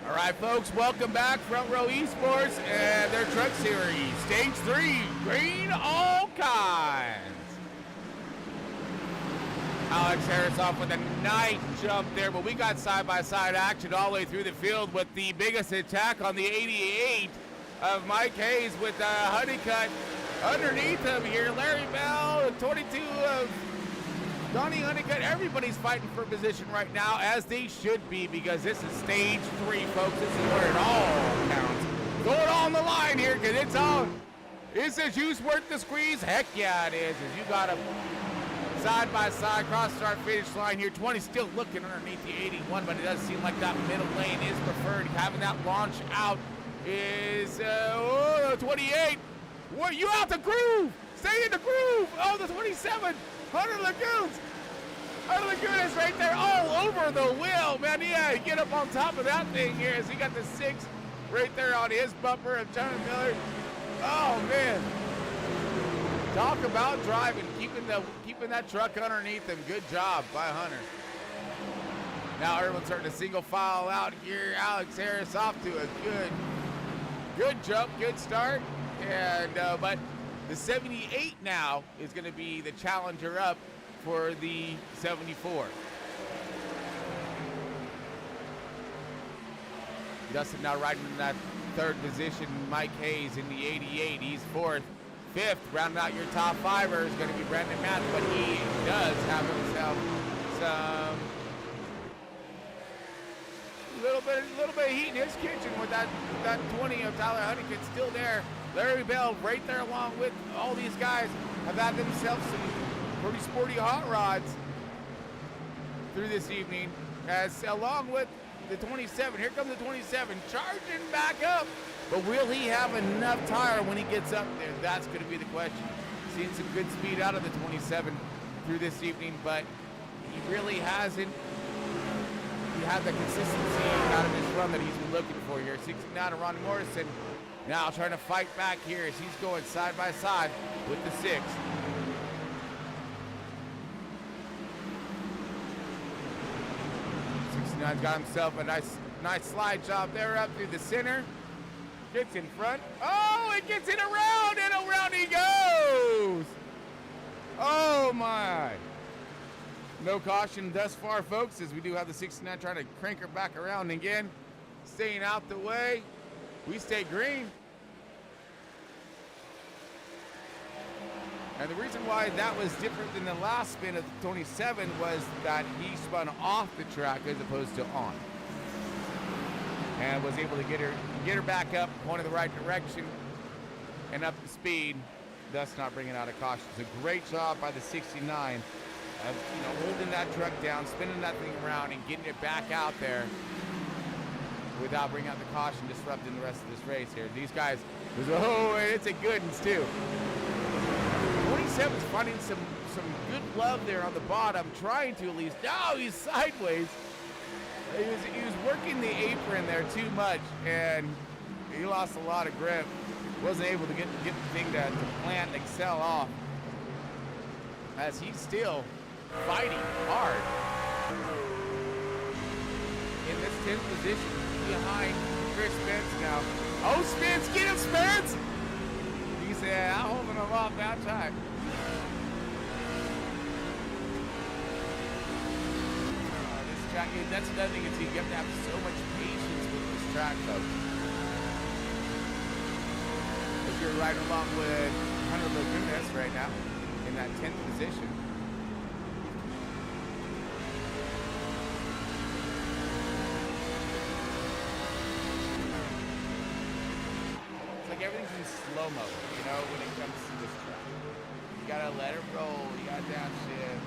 All right, folks, welcome back. Front Row Esports and their truck series. Stage 3, green all kinds. Alex Harris off with a nice jump there, but we got side-by-side action all the way through the field with the biggest attack on the 88 of Mike Hayes with Honeycutt underneath him here. Larry Bell, 22 of Donnie Honeycutt. Everybody's fighting for position right now, as they should be, because this is stage 3, folks. This is where it all counts. Going on the line here, because it's on. Is the juice worth the squeeze? Heck yeah, it is. As you got a side by side cross start finish line here. 20 still looking underneath the 81, but it does seem like that middle lane is preferred. Having that launch out is 28. What, you out the groove? Stay in the groove. Oh, the 27. Hunter Lagoons. Hunter Lagoon is right there all over the wheel, man. Yeah, get up on top of that thing here as he got the 6 right there on his bumper of John Miller. Oh, man. Talk about driving, keeping that truck underneath him. Good job by Hunter. Now everyone's starting to single file out here. Alex Harris off to a good jump, good start. And but the 78 now is going to be the challenger up for the 74. Dustin now riding in that 3rd position. Mike Hayes in the 88. He's 4th. 5th, rounding out your top 5er is going to be Brandon Matz, but he does have himself some little bit of heat in his kitchen with that 20 of Tyler Honeycutt still there. Larry Bell right there along with all these guys have had themselves some pretty sporty hot rods through this evening, as along with the 27. Here comes the 27 charging back up. But will he have enough tire when he gets up there? That's going to be the question. Seeing some good speed out of the 27 through this evening, but he really hasn't. He had the consistency out of his run that he's been looking for here. 69 of Ronnie Morrison now trying to fight back here as he's going side by side with the 6. 69's got himself a nice slide job there up through the center. Gets in front. Oh, it gets it around, and around he goes. Oh, my. No caution thus far, folks, as we do have the 69 trying to crank her back around again. Staying out the way. We stay green. And the reason why that was different than the last spin of the 27 was that he spun off the track as opposed to on. And was able to get her back up, going in the right direction, and up the speed, thus not bringing out a caution. It's a great job by the 69 of holding that truck down, spinning that thing around, and getting it back out there without bringing out the caution, disrupting the rest of this race here. These guys, it's a good one too. 27's finding some good love there on the bottom, trying to at least. No, he's sideways. He was working the apron there too much, and he lost a lot of grip. Wasn't able to get the thing to plant and excel off, as he's still fighting hard in this 10th position behind Chris Spence now. Oh, Spence, get him, Spence! He said, I'm holding him off that time. That's another thing, is you have to have so much patience with this track, though. If you're right along with Hunter Lagunas right now in that 10th position. like everything's in slow-mo, you know, when it comes to this track. You gotta let it roll, you gotta downshift.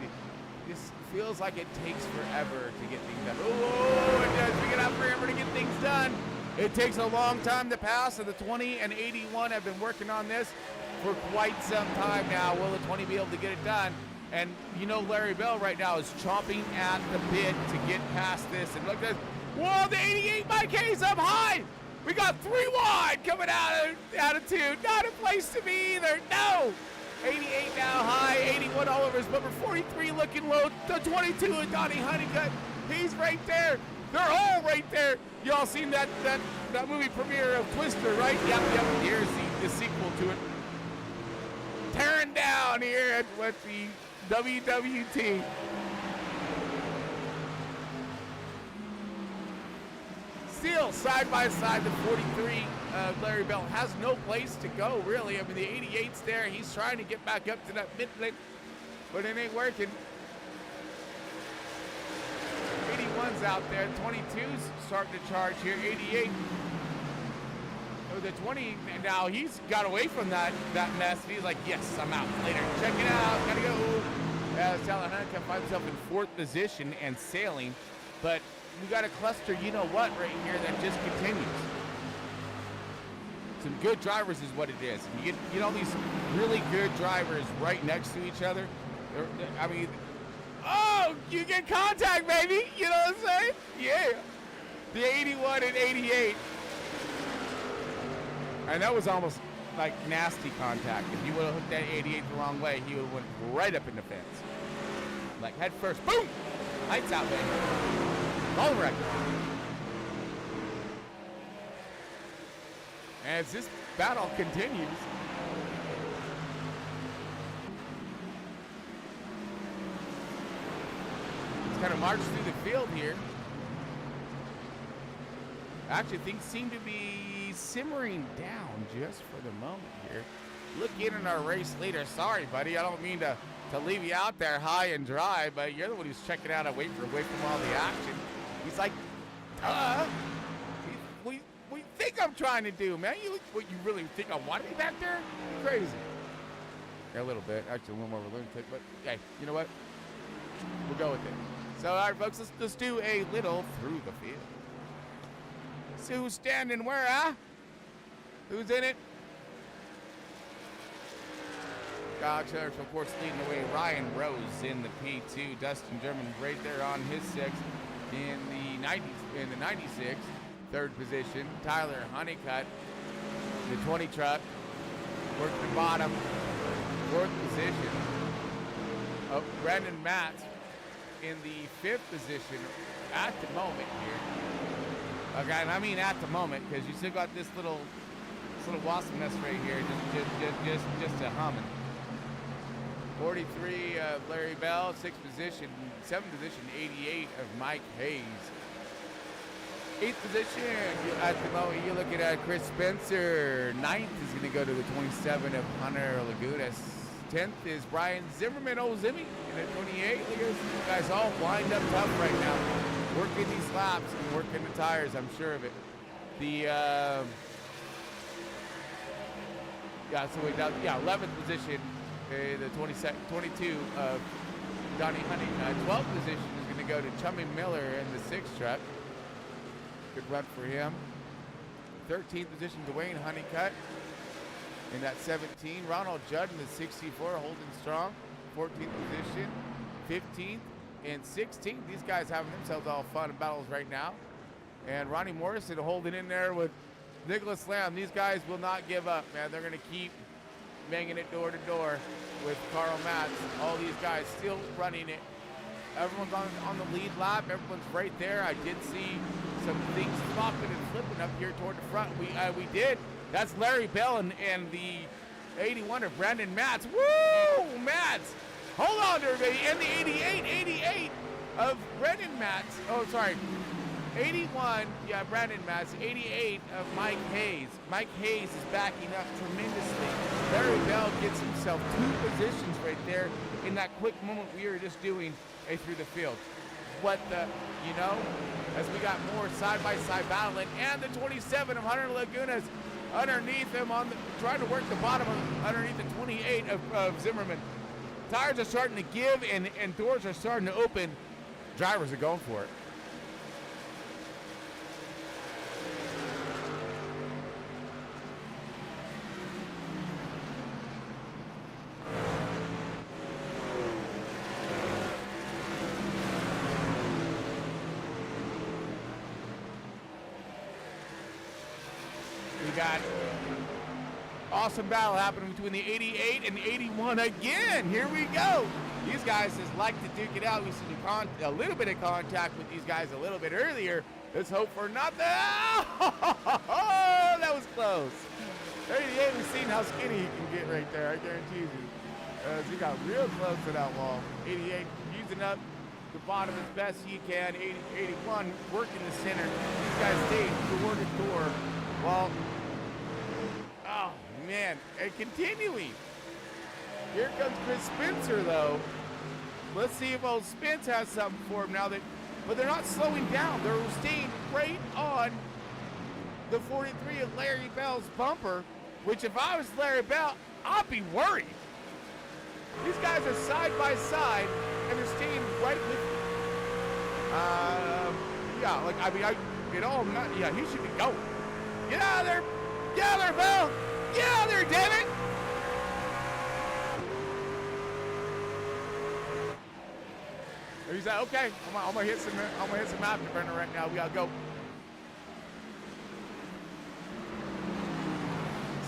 It just feels like it takes forever to get things done. Oh, it does. We get out forever to get things done. It takes a long time to pass, and the 20 and 81 have been working on this for quite some time now. Will the 20 be able to get it done? And you know Larry Bell right now is chomping at the bit to get past this. And look at this. Whoa, the 88 Mike Hayes up high. We got 3 wide coming out of attitude. Not a place to be either. No. 88 now high, 81 all over his bumper, 43 looking low, the 22 and Donnie Honeycutt. He's right there. They're all right there. Y'all seen that movie premiere of Twister, right? Yep. Here's the sequel to it. Tearing down here at the WWT. Still side by side, the 43, Larry Bell has no place to go, really. I mean, the 88's there. He's trying to get back up to that mid-lane, but it ain't working. 81's out there. 22's starting to charge here. 88. Oh, the 20 now, he's got away from that mess. He's like, yes, I'm out. Later. Check it out. Gotta go. Salahanka finds himself in 4th position and sailing, but we got a cluster, you know what, right here that just continues. Some good drivers is what it is. And you get all these really good drivers right next to each other. I mean, oh, you get contact, baby. You know what I'm saying? Yeah. The 81 and 88. And that was almost like nasty contact. If you would have hooked that 88 the wrong way, he would have went right up in the fence. Like head first, boom! Lights out, baby. All record. As this battle continues, it's kind of marched through the field here. Actually, things seem to be simmering down just for the moment here. Look in on our race leader. Sorry, buddy, I don't mean to leave you out there high and dry, but you're the one who's checking out away from all the action. He's like, what do you think I'm trying to do, man? What you really think I want to be back there? You're crazy. Yeah, a little bit, actually a little more of a lunatic, but hey, you know what? We'll go with it. So, all right, folks, let's do a little through the field. See who's standing where, huh? Who's in it? Gosh, of course, leading the way. Ryan Rose in the P2. Dustin German right there on his 6th in the 96th, 3rd position. Tyler Honeycutt, the 20 truck, working the bottom, 4th position. Oh, Brandon Matz in the 5th position at the moment here. Okay, and I mean at the moment, because you still got this little wasp nest right here, just a humming. 43, Larry Bell, 6th position, 7th position, 88 of Mike Hayes. 8th position, at the moment, you're looking at Chris Spencer. 9th is going to go to the 27 of Hunter Lagunas. 10th is Brian Zimmerman, old Zimmy, in at 28. Look at these guys all lined up tough right now. Working these laps and working the tires, I'm sure of it. The, 11th position, the 22 of Donnie Honey. 12th position is going to go to Chummy Miller in the 6th truck. Good run for him. 13th position, Dwayne Honeycutt in that 17. Ronald Judd in the 64, holding strong. 14th position, 15th, and 16th. These guys having themselves all fun in battles right now. And Ronnie Morrison holding in there with Nicholas Lamb. These guys will not give up, man. They're going to keep banging it door to door with Carl Matz. All these guys still running it. Everyone's on the lead lap. Everyone's right there. I did see some things flopping and flipping up here toward the front. We did. That's Larry Bell and the 81 of Brandon Matz. Woo! Matz! Hold on there, baby. And the 88 of Brandon Matz. Oh, sorry. 81, yeah, Brandon Matz. 88 of Mike Hayes. Mike Hayes is backing up tremendously. Larry Bell gets himself 2 positions right there in that quick moment we were just doing through the field. What the, as we got more side-by-side battling. And the 27 of Hunter Lagunas underneath him trying to work the bottom underneath the 28 of Zimmerman. Tires are starting to give and doors are starting to open. Drivers are going for it. We got awesome battle happening between the 88 and 81 again. Here we go. These guys just like to duke it out. We see a little bit of contact with these guys a little bit earlier. Let's hope for nothing. Oh, that was close. 88, we've seen how skinny he can get right there. I guarantee you. He got real close to that wall. 88 using up the bottom as best he can. 81 working the center. These guys stay toward the door. Well, oh man, and continuing. Here comes Chris Spencer though. Let's see if old Spence has something for him now but they're not slowing down. They're staying right on the 43 of Larry Bell's bumper, which if I was Larry Bell, I'd be worried. These guys are side by side and they're staying right with he should be going. Get out of there! Get out of there, Bell! Get out of there, damn it! He's like, okay, I'm gonna hit some afterburner right now. We gotta go.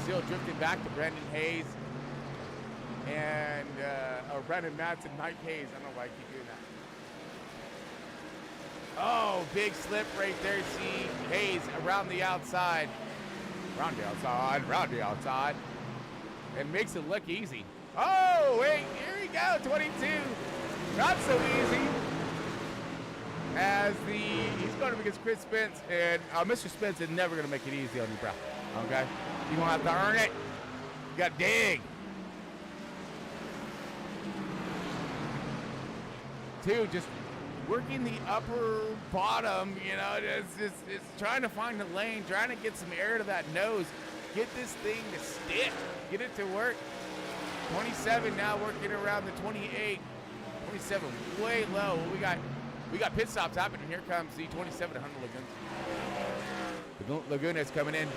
Still drifting back to Brendan Hayes and Brendan Matson, Mike Hayes. I don't know why I keep doing that. Oh, big slip right there. See Hayes around the outside. Round the outside. And makes it look easy. Oh, wait, here we go, 22. Not so easy. As he's going up against Chris Spence, and Mr. Spence is never going to make it easy on you, bro. Okay? You're going to have to earn it. You got to dig. 2, just working the upper bottom, it's trying to find the lane, trying to get some air to that nose, get this thing to stick, get it to work. 27 now working around the 28. 27 way low. We got pit stops happening. Here comes the 27 Hunter Laguna. Laguna's coming in.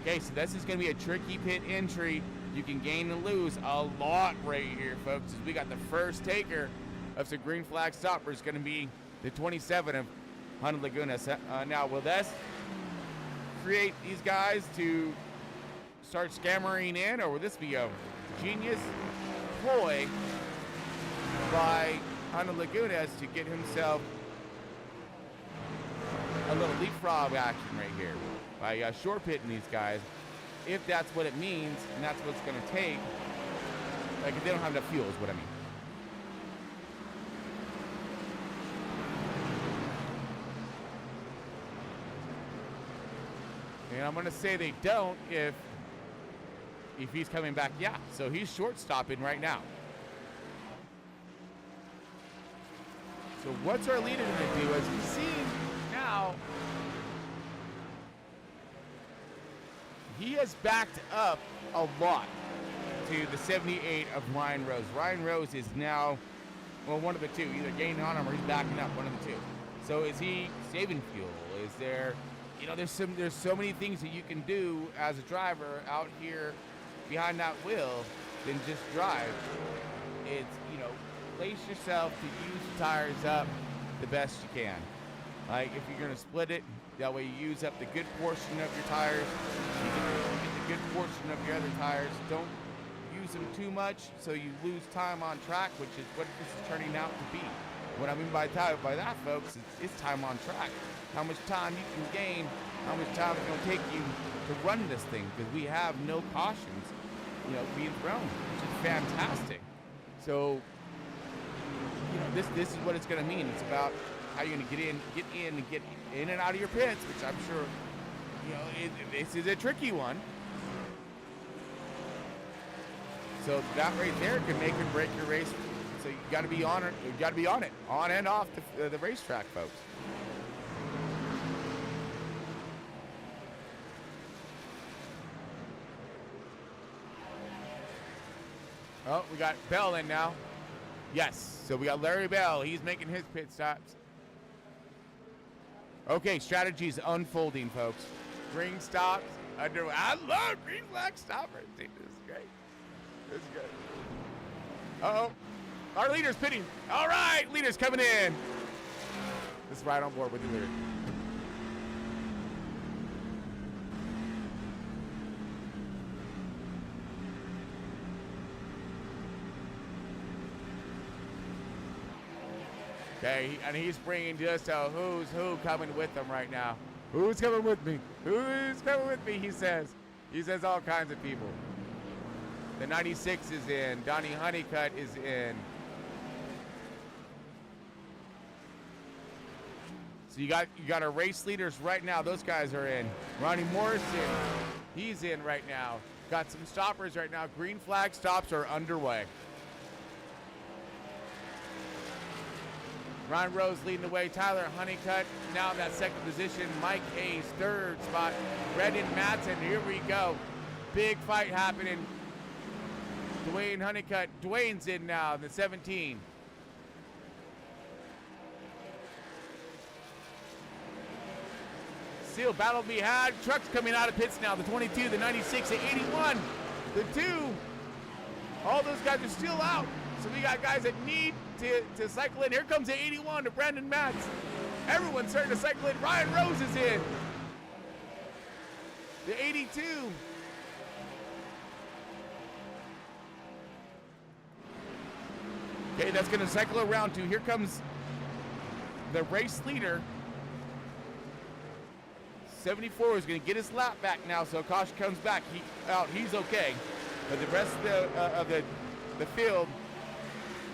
Okay, so this is going to be a tricky pit entry. You can gain and lose a lot right here, folks. As we got the first taker of some green flag stoppers, going to be the 27 of Hunter Laguna. Now, will this create these guys to start scammering in, or will this be a genius ploy by Hunter Laguna to get himself a little leapfrog action right here by short pitting these guys, if that's what it means and that's what it's going to take? Like, if they don't have enough fuel is what I mean. And I'm going to say they don't if he's coming back. Yeah, so he's short stopping right now. So what's our leader going to do? As we see now, he has backed up a lot to the 78 of Ryan Rose. Ryan Rose is now, well, one of the two, either gaining on him or he's backing up, one of the two. So is he saving fuel? Is there, there's so many things that you can do as a driver out here behind that wheel than just drive. It's, place yourself to use the tires up the best you can. Like, if you're going to split it, that way you use up the good portion of your tires, you get the good portion of your other tires. Don't use them too much so you lose time on track, which is what this is turning out to be. What I mean by that, folks, it's time on track. How much time you can gain, how much time it's going to take you to run this thing, because we have no cautions, being thrown, which is fantastic. So, this is what it's going to mean. It's about how you're going to get in and out of your pits, which I'm sure, this is a tricky one. So that right there can make or break your race So you got to be on it. You got to be on it, on and off the racetrack, folks. Oh, we got Bell in now. Yes, so we got Larry Bell. He's making his pit stops. Okay, strategy's unfolding, folks. Green stops. I love green flag stoppers. This is great. This is good. Uh-oh. Our leader's pitting. All right, leader's coming in. This is right on board with the leader. Okay, and he's bringing just a who's who coming with him right now. Who's coming with me? Who's coming with me, he says. He says all kinds of people. The 96 is in. Donnie Honeycutt is in. So you got our race leaders right now. Those guys are in. Ronnie Morrison, he's in right now. Got some stoppers right now. Green flag stops are underway. Ryan Rose leading the way. Tyler Honeycutt now in that second position. Mike Hayes, third spot. Brendan Matson, here we go. Big fight happening. Dwayne Honeycutt. Dwayne's in now, the 17. Still battle to be had. Trucks coming out of pits now. The 22, the 96, the 81, the 2. All those guys are still out. So we got guys that need to cycle in. Here comes the 81 to Brandon Matz. Everyone's starting to cycle in. Ryan Rose is in. The 82. Okay, that's going to cycle around to. Here comes the race leader. 74 is going to get his lap back now, so caution comes back. He's okay. But the rest of the field,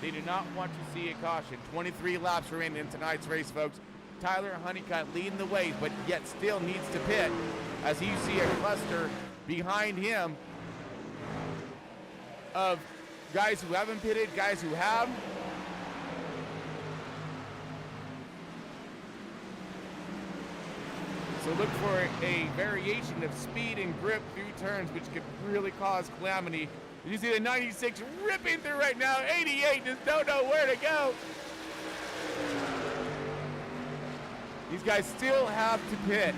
they do not want to see a caution. 23 laps remain in tonight's race, folks. Tyler Honeycutt leading the way, but yet still needs to pit as you see a cluster behind him of guys who haven't pitted, guys who have. So look for a variation of speed and grip through turns, which could really cause calamity. You see the 96 ripping through right now. 88 just don't know where to go. These guys still have to pit.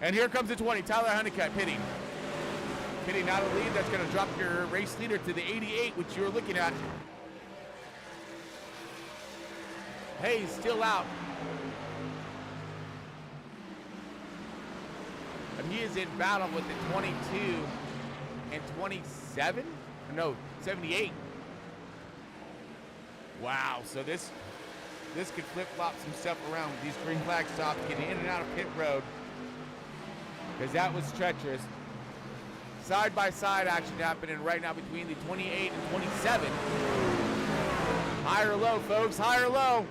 And here comes the 20, Tyler Honeycutt pitting. Pitting out of lead, that's going to drop your race leader to the 88, which you're looking at. Hayes still out. And he is in battle with the 22 and 27? No, 78. Wow, so this could flip-flop some stuff around with these green flag stops, getting in and out of pit road. Because that was treacherous. Side-by-side action happening right now between the 28 and 27. High or low, folks, high or low.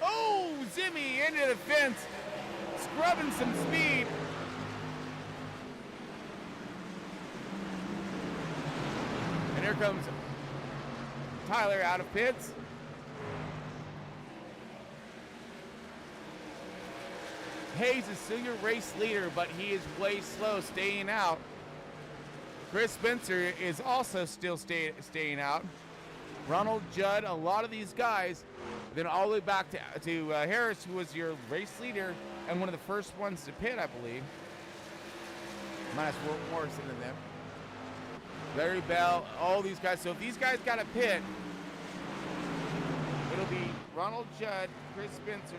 Oh, Zimmy into the fence. Scrubbing some speed. And here comes Tyler out of pits. Hayes is still your race leader, but he is way slow staying out. Chris Spencer is also still staying out. Ronald Judd, a lot of these guys, then all the way back to Harris, who was your race leader and one of the first ones to pit, I believe. Minus Morrison in them. Larry Bell, all these guys. So if these guys got to pit, it'll be Ronald Judd, Chris Spencer,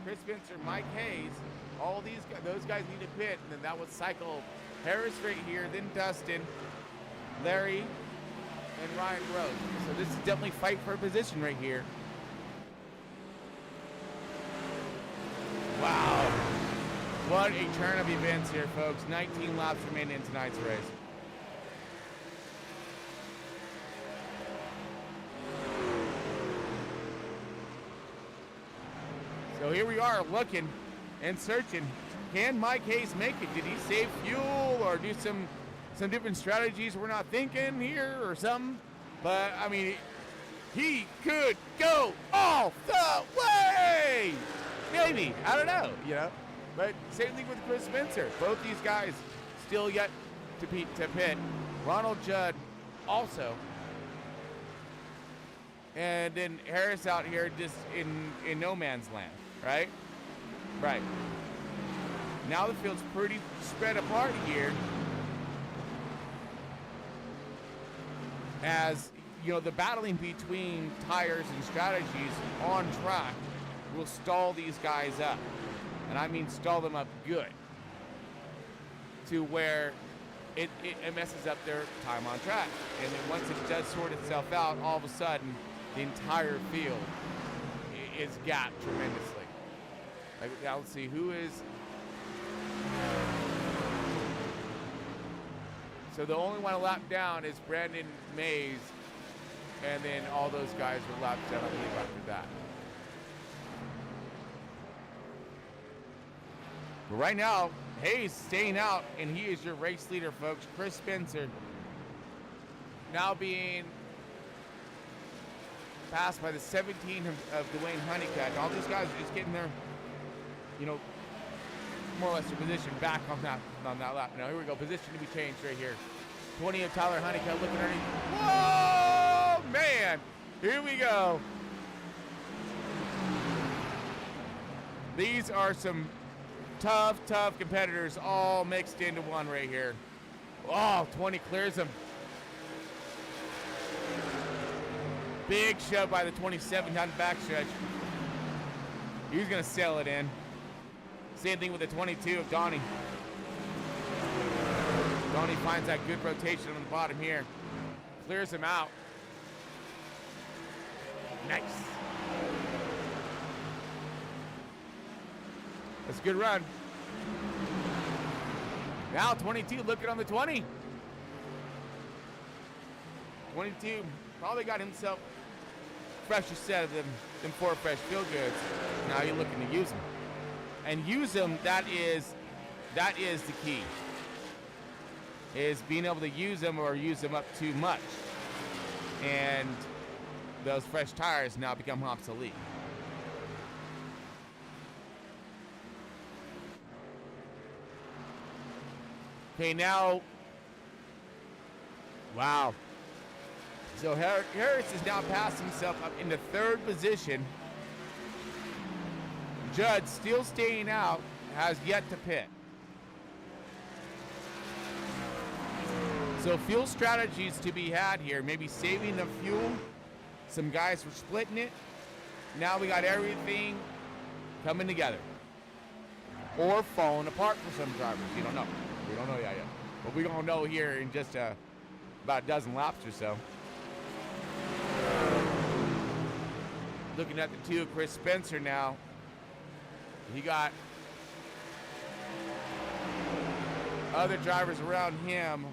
Chris Spencer, Mike Hayes, all these guys, those guys need to pit, and then that would cycle Harris right here, then Dustin, Larry, and Ryan Rose. So this is definitely fight for a position right here. Wow. What a turn of events here, folks. 19 laps remain in tonight's race. So here we are looking and searching. Can Mike Hayes make it? Did he save fuel or do some some different strategies we're not thinking here or something. But, I mean, he could go all the way. Maybe. I don't know, you know. But same thing with Chris Spencer. Both these guys still yet to pit. Ronald Judd also. And then Harris out here just in no man's land, right? Right. Now the field's pretty spread apart here. As, you know, the battling between tires and strategies on track will stall these guys up. And I mean stall them up good. To where it messes up their time on track. And then once it does sort itself out, all of a sudden, the entire field is gapped tremendously. Like, now let's see, who is... So the only one lapped down is Brandon Mays, and then all those guys were lapped down, I believe, after that. But right now, Hayes staying out, and he is your race leader, folks. Chris Spencer now being passed by the 17 of Dwayne Honeycutt. All these guys are just getting their, you know, more or less their position back on that lap. Now here we go, position to be changed right here. 20 of Tyler Honeycutt looking underneath. Whoa, man! Here we go. These are some tough competitors all mixed into one right here. Oh, 20 clears them. Big shove by the 27 down the backstretch. He's gonna sail it in. Same thing with the 22 of Donnie. Donnie finds that good rotation on the bottom here. Clears him out. Nice. That's a good run. Now 22 looking on the 20. 22 probably got himself fresher set of them 4 fresh field goods. Now you're looking to use them. And use them, that is the key. Is being able to use them or use them up too much. And those fresh tires now become obsolete. Okay, now, wow. So Harris has now passed himself up into 3rd position. Judd still staying out, has yet to pit. So fuel strategies to be had here. Maybe saving the fuel. Some guys were splitting it. Now we got everything coming together. Or falling apart for some drivers. You don't know. We don't know yet. But we're going to know here in just about a dozen laps or so. Looking at the 2 of Chris Spencer now. He got other drivers around him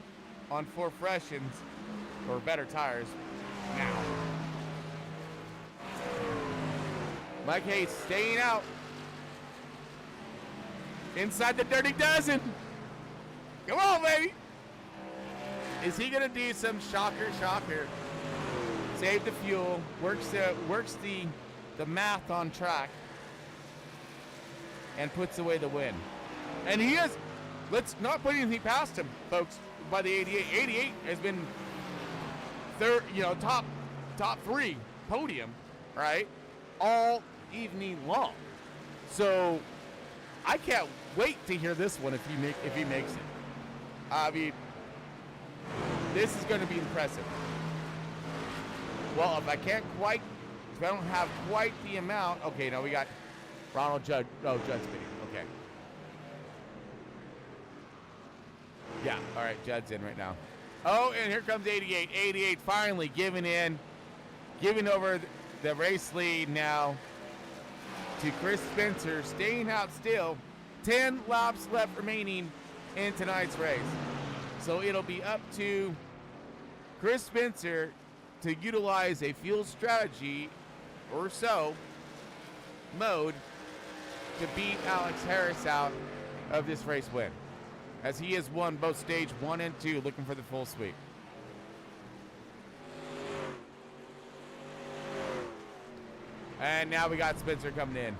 on 4 freshens or better tires now. Mike Hayes staying out. Inside the dirty dozen. Come on, baby. Is he gonna do some shocker? Save the fuel, works the math on track, and puts away the win. And he is, let's not put anything past him, folks, by the 88. 88 has been third, you know, top 3 podium, right? All evening long. So I can't wait to hear this one if he makes it. I mean, this is going to be impressive. Well, if I don't have quite the amount, okay, now we got Ronald Judd. Oh, Judd's bidding. Okay. Yeah, all right, Judd's in right now. Oh, and here comes 88. 88 finally giving over the race lead now to Chris Spencer, staying out still. 10 laps left remaining in tonight's race. So it'll be up to Chris Spencer to utilize a fuel strategy or so mode to beat Alex Harris out of this race win. as he has won both stage 1 and 2, looking for the full sweep. And now we got Spencer coming in.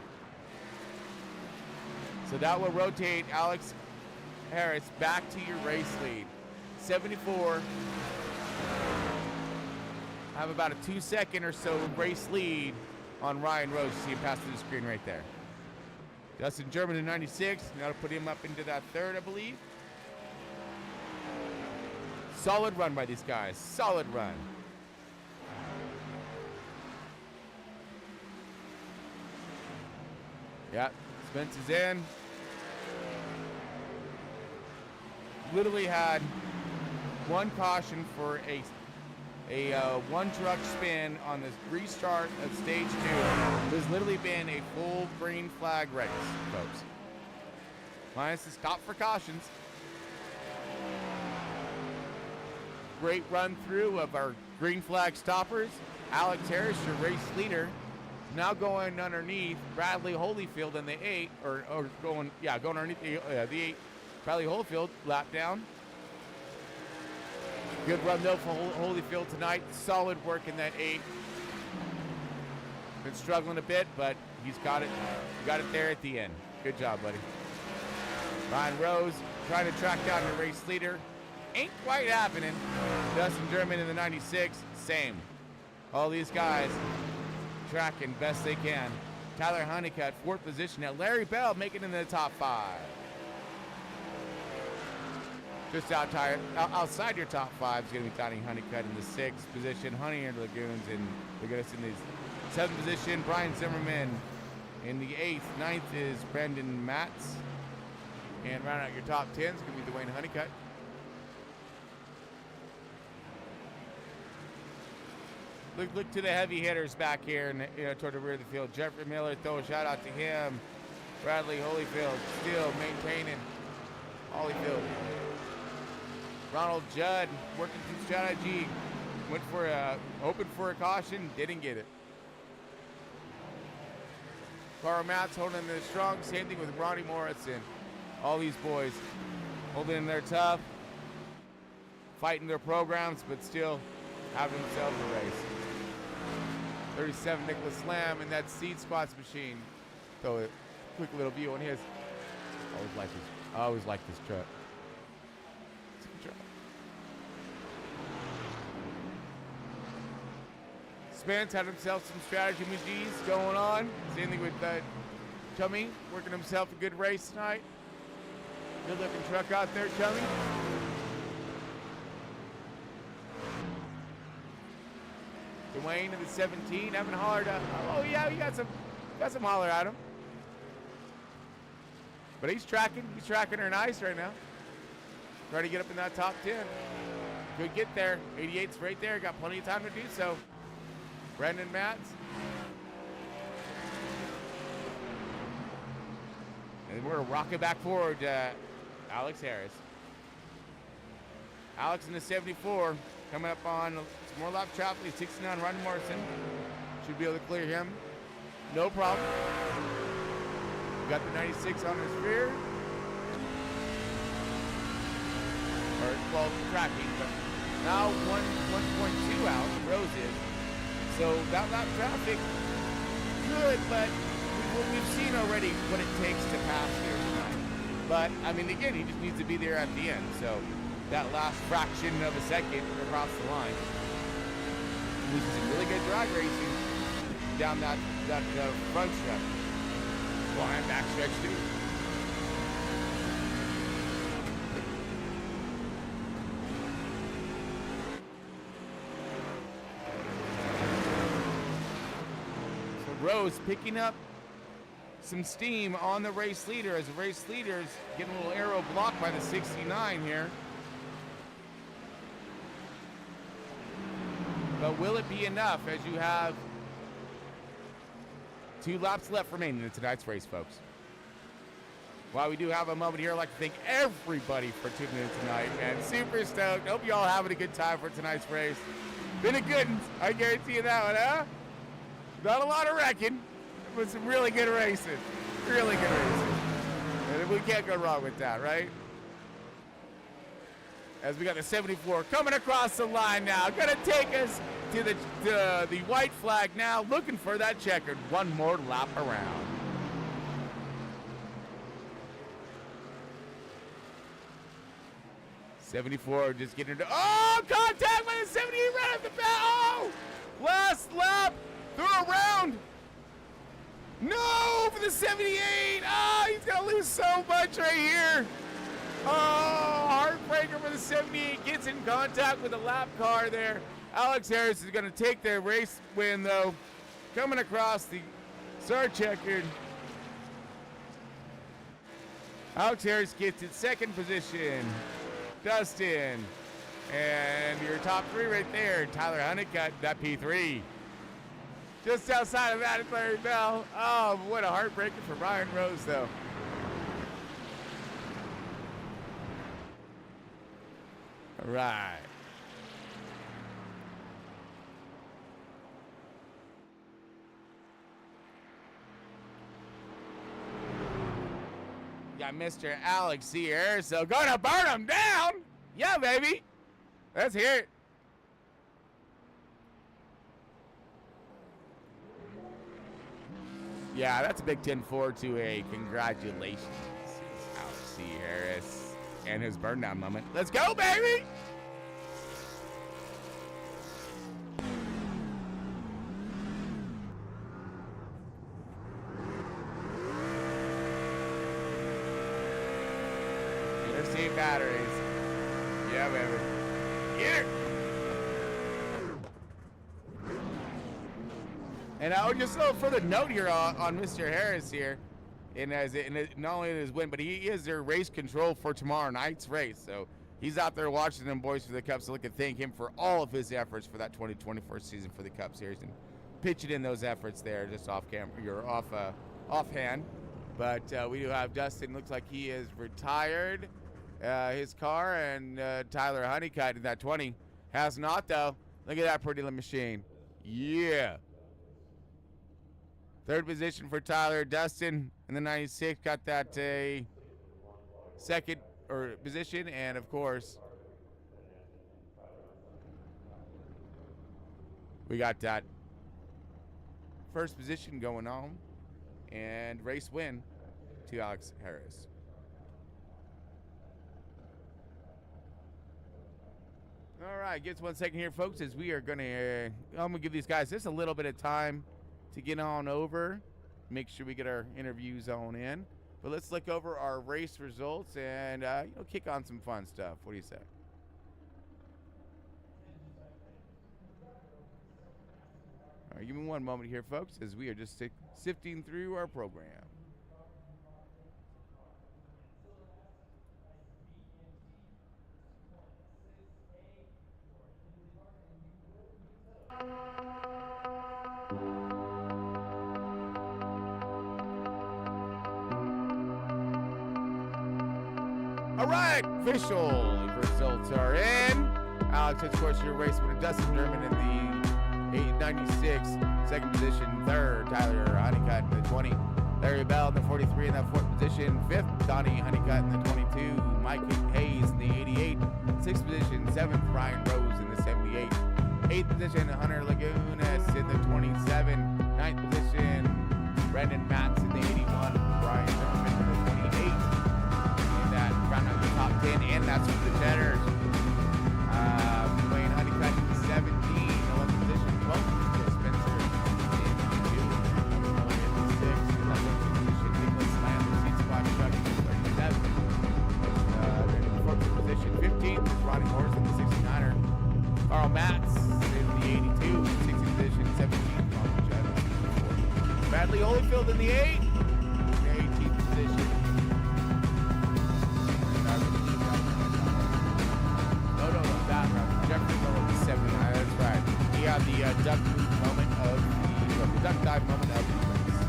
So that will rotate Alex Harris back to your race lead. 74. Have about a 2-second or so race lead on Ryan Rose. You see him pass through the screen right there. Justin German in 96. Now to put him up into that third, I believe. Solid run by these guys. Solid run. Yeah, Spence is in. Literally had one caution for a one truck spin on the restart of stage 2. There's literally been a full green flag race, folks. Minus the stop for cautions. Great run through of our green flag stoppers. Alex Harris, your race leader, now going underneath Bradley Holyfield in the 8, or going underneath the 8. Bradley Holyfield lap down. Good run though for Holyfield tonight. Solid work in that 8. Been struggling a bit, but he's got it. Got it there at the end. Good job, buddy. Ryan Rose trying to track down the race leader. Ain't quite happening. Dustin German in the 96. Same. All these guys tracking best they can. Tyler Honeycutt, 4th position. Now Larry Bell making it in the top 5. Just outside your top 5 is going to be Donnie Honeycutt in the 6th position. Honey and Lagoons in the 7th position. Brian Zimmerman in the 8th. 9th is Brendan Matz. And round out your top 10 is going to be Dwayne Honeycutt. Look to the heavy hitters back here and toward the rear of the field. Jeffrey Miller, throw a shout out to him. Bradley Holyfield still maintaining Holyfield. Ronald Judd working through strategy. Went for opened for a caution, didn't get it. Carl Matz holding in there strong. Same thing with Ronnie Morrison. All these boys holding in there tough, fighting their programs, but still having themselves a race. 37 Nicholas Lamb in that seed squats machine. So a quick little view on his. I always like this truck. It's a good truck. Spence had himself some strategy machines going on. Same thing with Chummy, working himself a good race tonight. Good looking truck out there, Chummy. Dwayne in the 17, haven't hollered at. Oh yeah, you got some holler at him. But he's tracking her nice right now. Trying to get up in that top 10. Could get there. 88's right there. Got plenty of time to do so. Brendan Matz. And we're rocking back forward. Alex Harris. Alex in the 74. Coming up on some more lap traffic. 69, Ron Morrison. Should be able to clear him. No problem. We got the 96 on his rear. Or, well, tracking, but now 1.2 out, Rose is. So that lap traffic, good, but we've seen already what it takes to pass here tonight. But, I mean, again, he just needs to be there at the end. So that last fraction of a second across the line. This is some really good drag racing down that front stretch. Well, and back stretch too. So Rose picking up some steam on the race leader as the race leader's getting a little arrow blocked by the 69 here. But will it be enough as you have 2 laps left remaining in tonight's race, folks? While we do have a moment here, I'd like to thank everybody for tuning in tonight, and super stoked. Hope you all having a good time for tonight's race. Been a good one, I guarantee you that one, huh? Not a lot of wrecking, but some really good races. Really good races. And we can't go wrong with that, right? as we got the 74 coming across the line now. Gonna take us to the white flag now, looking for that checkered. One more lap around. '74 just getting into, oh, contact with the 78 right off the bat. Oh, last lap through a round. No, for the 78. Oh, he's gonna lose so much right here. Oh, heartbreaker for the 78. Gets in contact with the lap car there. Alex Harris is gonna take their race win though. Coming across the star checkered. Alex Harris gets in second position. Dustin, and your top three right there. Tyler Honeycutt, that P3. Just outside of that is Larry Bell. Oh, what a heartbreaker for Ryan Rose, though. All right. Got Mr. Alex here, so gonna burn him down. Yeah, baby. Let's hear it. Yeah, that's a Big 10-4 to a congratulations, Alex C. Harris and his burn down moment. Let's go, baby. Interstate batteries. Yeah, baby. Get it. And just a further note here on Mr. Harris here, not only in his win, but he is their race control for tomorrow night's race. So he's out there watching them boys for the Cup. So look and thank him for all of his efforts for that 2024 season for the Cup Series and pitching in those efforts there just off camera. You're offhand. But we do have Dustin. Looks like he is retired his car, and Tyler Honeycutt in that 20 has not though. Look at that pretty little machine. Yeah. Third position for Tyler. Dustin in the 96 got that second position, and of course we got that first position going on, and race win to Alex Harris. All right, give us 1 second here, folks, as we are I'm gonna give these guys just a little bit of time to get on over, make sure we get our interviews on in. But let's look over our race results and kick on some fun stuff. What do you say? All right, give me one moment here, folks, as we are just sifting through our program. All right, official results are in. Alex, of course, your race winner, Dustin Derman in the 896, second position. Third, Tyler Honeycutt in the 20. Larry Bell in the 43 in that fourth position. Fifth, Donnie Honeycutt in the 22. Mike Hayes in the 88. Sixth position. Seventh, Ryan Rose in the 78. Eighth position, Hunter Lagunas in the 27. Ninth position, Brendan Matz in the 81. Brian Derman in the 28. Round out the top 10, and that's for the Cheddars. Wayne Honeycutt in the 17, 11th position, 12th position, Spencer in the 2, Owen in the 6, 11th position, Nicholas Lamb, the seat squad truck in the 37th. Then in the 14th position, 15th is Ronnie Morris in the 69er. Carl Matz in the 82, 16th position, 17th, Carl Cheddar. Bradley Holyfield in the 8, the 18th position. Jeffrey Miller, 79. That's right. He had the duck move moment of the duck dive moment of the race.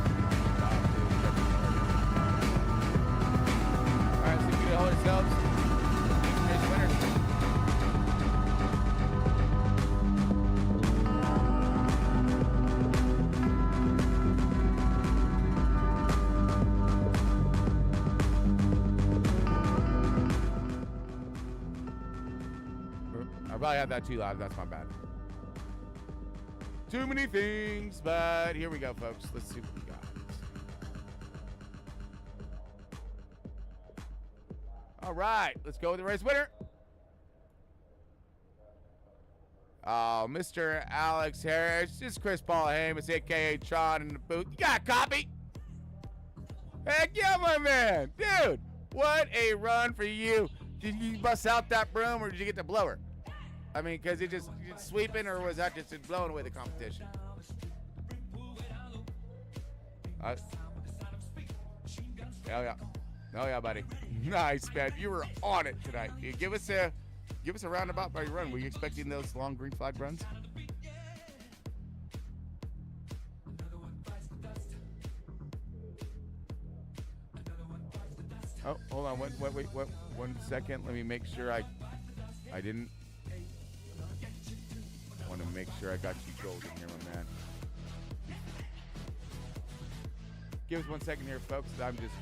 All right, so we can hold ourselves. Race winner. I probably had that too loud. That's my bad. Too many things, but here we go, folks. Let's see what we got. All right, let's go with the race winner. Oh, Mr. Alex Harris. This is Chris Paul Hamus, a.k.a. Tron in the booth. You got a copy? Heck yeah, my man. Dude, what a run for you. Did you bust out that broom or did you get the blower? I mean, because you sweeping or was that just blowing away the competition? Hell yeah. Oh yeah, buddy. Nice, man. You were on it tonight. Give us a roundabout by your run. Were you expecting those long green flag runs? Oh, hold on. Wait. 1 second. Let me make sure I didn't. I want to make sure I got you golden here, my man. Give us 1 second here, folks. I'm just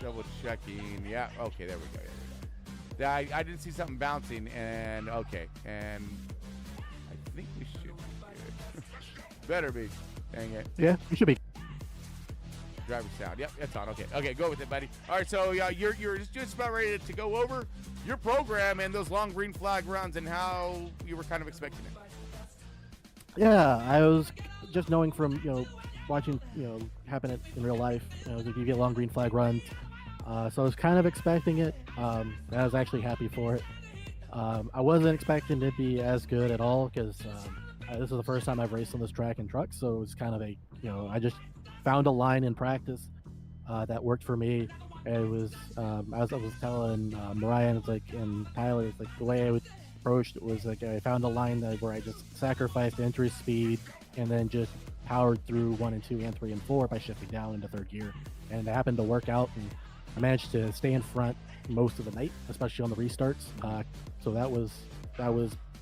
double checking. Yeah. Okay. There we go. I didn't see something bouncing, and okay, and I think we should be good. Better be. Dang it. Yeah, we should be. Driver sound. Yep, it's on. Okay, go with it, buddy. All right, so you're just about ready to go over your program and those long green flag runs and how you were kind of expecting it. Yeah, I was just knowing from watching happen in real life. You get long green flag runs. So I was kind of expecting it. I was actually happy for it. I wasn't expecting it to be as good at all because this is the first time I've raced on this track in trucks. So it was kind of I just found a line in practice that worked for me. It was, as I was telling Mariah and Tyler, it's like the way I would approach it was like I found a line where I just sacrificed entry speed and then just powered through 1 and 2 and 3 and 4 by shifting down into third gear. And it happened to work out, and I managed to stay in front most of the night, especially on the restarts. So that was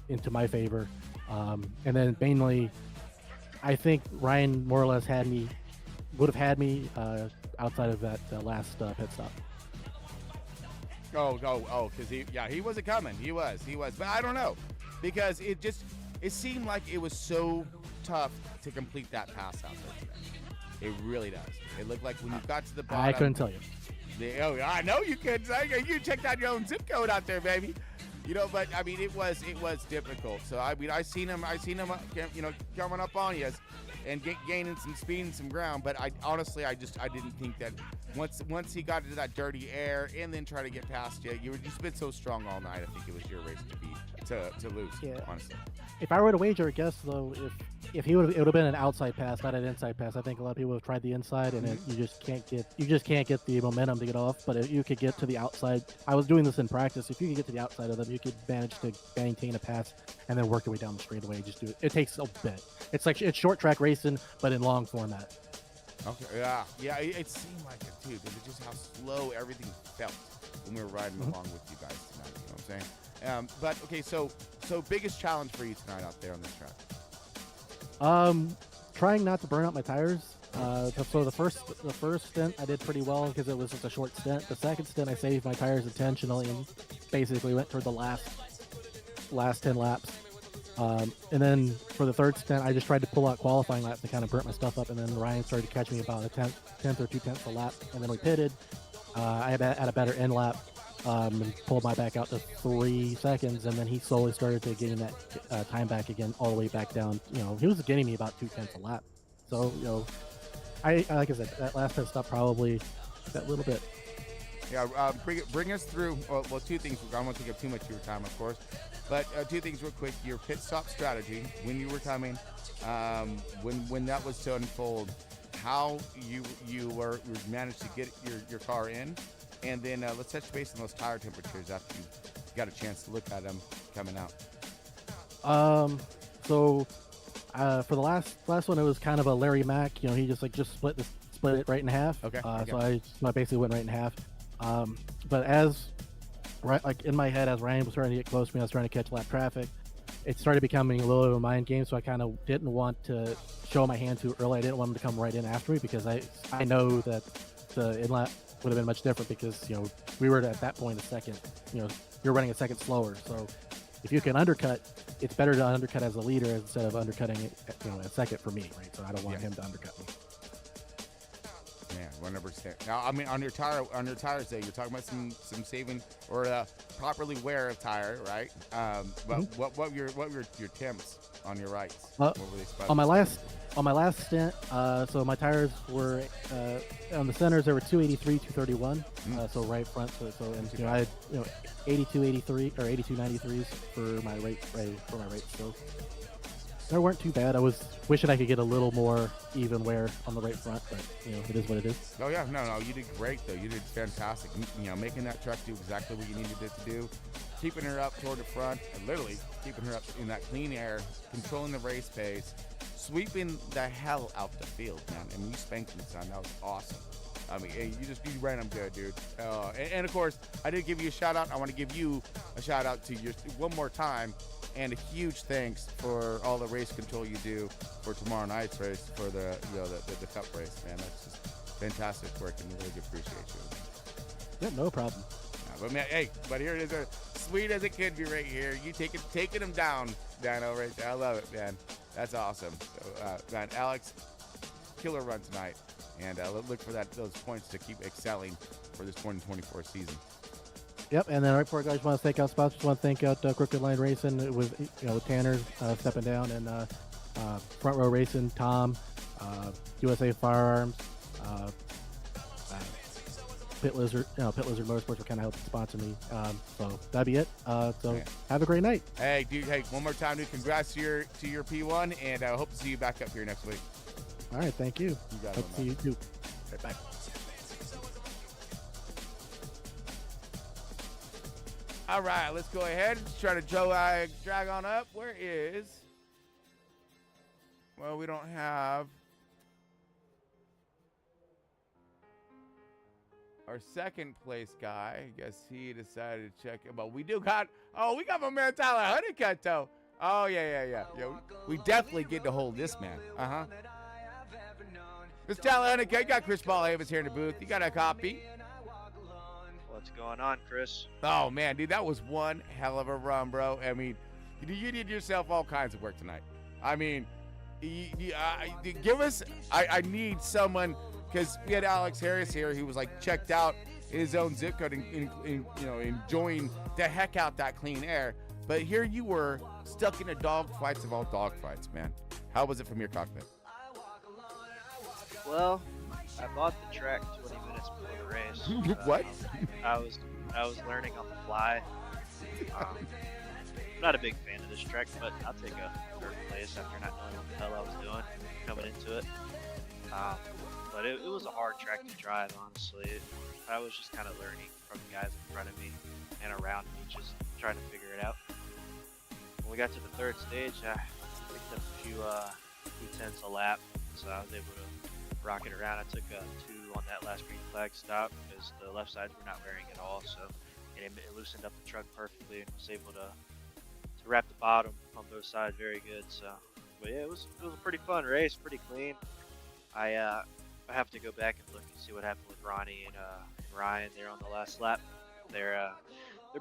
into my favor. And then mainly, I think Ryan more or less would have had me outside of that last pit stop. Because he wasn't coming. He was, but I don't know, because it seemed like it was so tough to complete that pass out there today. It really does. It looked like when you got to the bottom. I couldn't tell you. I know you could. You checked out your own zip code out there, baby. But I mean, it was difficult. So I mean, I seen him, coming up on you and gaining some speed and some ground. But I honestly, I didn't think that once he got into that dirty air and then try to get past you, you been so strong all night. I think it was your race to lose. Yeah. Honestly. If I were to wager a guess though, if it would have been an outside pass, not an inside pass. I think a lot of people have tried the inside, and you just can't get the momentum to get off. But if you could get to the outside, I was doing this in practice. If you could get to the outside of them, you could manage to maintain a pass and then work your way down the straightaway. Just do it. It takes a bit. It's short track racing, but in long format. Okay. Yeah. It seemed like it too, because it's just how slow everything felt when we were riding along with you guys tonight. You know what I'm saying? But okay, so biggest challenge for you tonight out there on this track? Trying not to burn out my tires. So the first stint I did pretty well because it was just a short stint. The second stint I saved my tires intentionally and basically went toward the last 10 laps. And then for the third stint I just tried to pull out qualifying laps to kind of burn my stuff up, and then Ryan started to catch me about a tenth or 2/10 a lap, and then we pitted. I had a better end lap. And pulled my back out to 3 seconds, and then he slowly started to gain that time back again, all the way back down. He was getting me about 2/10 a lap. So I like I said, that last pit stop probably that little bit. Yeah, bring us through. Well, 2 things. I don't want to take up too much of your time, of course, but 2 things real quick. Your pit stop strategy when you were coming, when that was to unfold, how you managed to get your car in. And then let's touch base on those tire temperatures after you got a chance to look at them coming out. So for the last one, it was kind of a Larry Mack. He just split it right in half. Okay. So I basically went right in half. But in my head, as Ryan was starting to get close to me, I was trying to catch lap traffic. It started becoming a little bit of a mind game, so I kind of didn't want to show my hand too early. I didn't want him to come right in after me because I know that the in lap would have been much different because we were at that point a second, you're running a second slower, so if you can undercut, it's better to undercut as a leader instead of undercutting it, a second for me, right? So I don't want him to undercut me. Yeah, 100%. Now, I mean, on your tires, though, you're talking about some saving or properly wear of tire, right? But what were your temps on your rights? What were they supposed on my last stint, so my tires were on the centers there were 283, 231, so right front. So I had 82, 83 or 82, 93s for my right. So they weren't too bad. I was wishing I could get a little more even wear on the right front, but it is what it is. Oh yeah, no, you did great though. You did fantastic. Making that truck do exactly what you needed it to do, keeping her up toward the front, and literally keeping her up in that clean air, controlling the race pace, sweeping the hell out the field, man. And you spanked me, son. That was awesome. I mean, you ran them good, dude. And of course, I did give you a shout out. I want to give you a shout out to you one more time. And a huge thanks for all the race control you do for tomorrow night's race for the cup race, man. That's just fantastic work, and we really appreciate you. Yeah, no problem. But man, here it is, sweet as it could be right here. You taking them down, Dano, right there. I love it, man. That's awesome. So, man, Alex, killer run tonight, and look for those points to keep excelling for this 2024 season. Yep, and then right before I go, I just want to thank out sponsors. Just want to thank out Crooked Line Racing with Tanner stepping down, and Front Row Racing, Tom, USA Firearms, Pit Lizard Motorsports were kind of helping sponsor me. So that'd be it. Have a great night. Hey, dude. Hey, one more time, dude. Congrats to your P1, and I hope to see you back up here next week. All right, thank you. You got hope to see you too. Right back. All right, let's go ahead and try to drag on up. Where is? Well, we don't have our second place guy. I guess he decided to check it, but we got my man Tyler Honeycutt though. Oh yeah. We definitely get to hold this man. Mr. Tyler Honeycutt, you got Chris Ballhavens here in the booth. You got a copy. What's going on, Chris? Oh man, dude, that was one hell of a run, bro. I mean, you did yourself all kinds of work tonight. I mean, give us. I need someone, because we had Alex Harris here. He was like checked out in his own zip code and enjoying the heck out that clean air. But here you were stuck in a dogfights of all dogfights, man. How was it from your cockpit? Well, I bought the track 20 minutes before the race. What? I was learning on the fly. I'm not a big fan of this track, but I'll take a third place after not knowing what the hell I was doing coming into it. But it was a hard track to drive, honestly. I was just kind of learning from the guys in front of me and around me, just trying to figure it out. When we got to the third stage, I picked up a few tenths a lap, so I was able to rock it around. I took a 2 on that last green flag stop because the left sides were not wearing at all, so it loosened up the truck perfectly and was able to wrap the bottom on both sides very good. So, but yeah, it was a pretty fun race, pretty clean. I have to go back and look and see what happened with Ronnie and Ryan there on the last lap. They're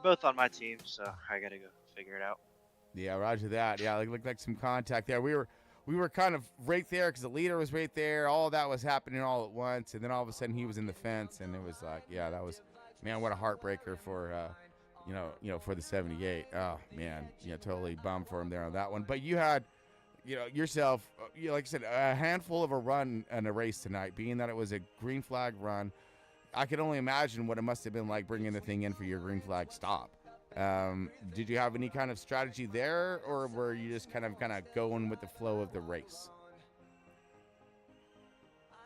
both on my team, so I gotta go figure it out. Yeah, roger that. Yeah, it looked like some contact there. We were kind of right there because the leader was right there. All of that was happening all at once, and then all of a sudden he was in the fence, and it was like, yeah, that was, man, what a heartbreaker for for the 78. Oh man, totally bummed for him there on that one. But you had, yourself, like I said, a handful of a run in a race tonight. Being that it was a green flag run, I can only imagine what it must have been like bringing the thing in for your green flag stop. Did you have any kind of strategy there, or were you just kind of going with the flow of the race?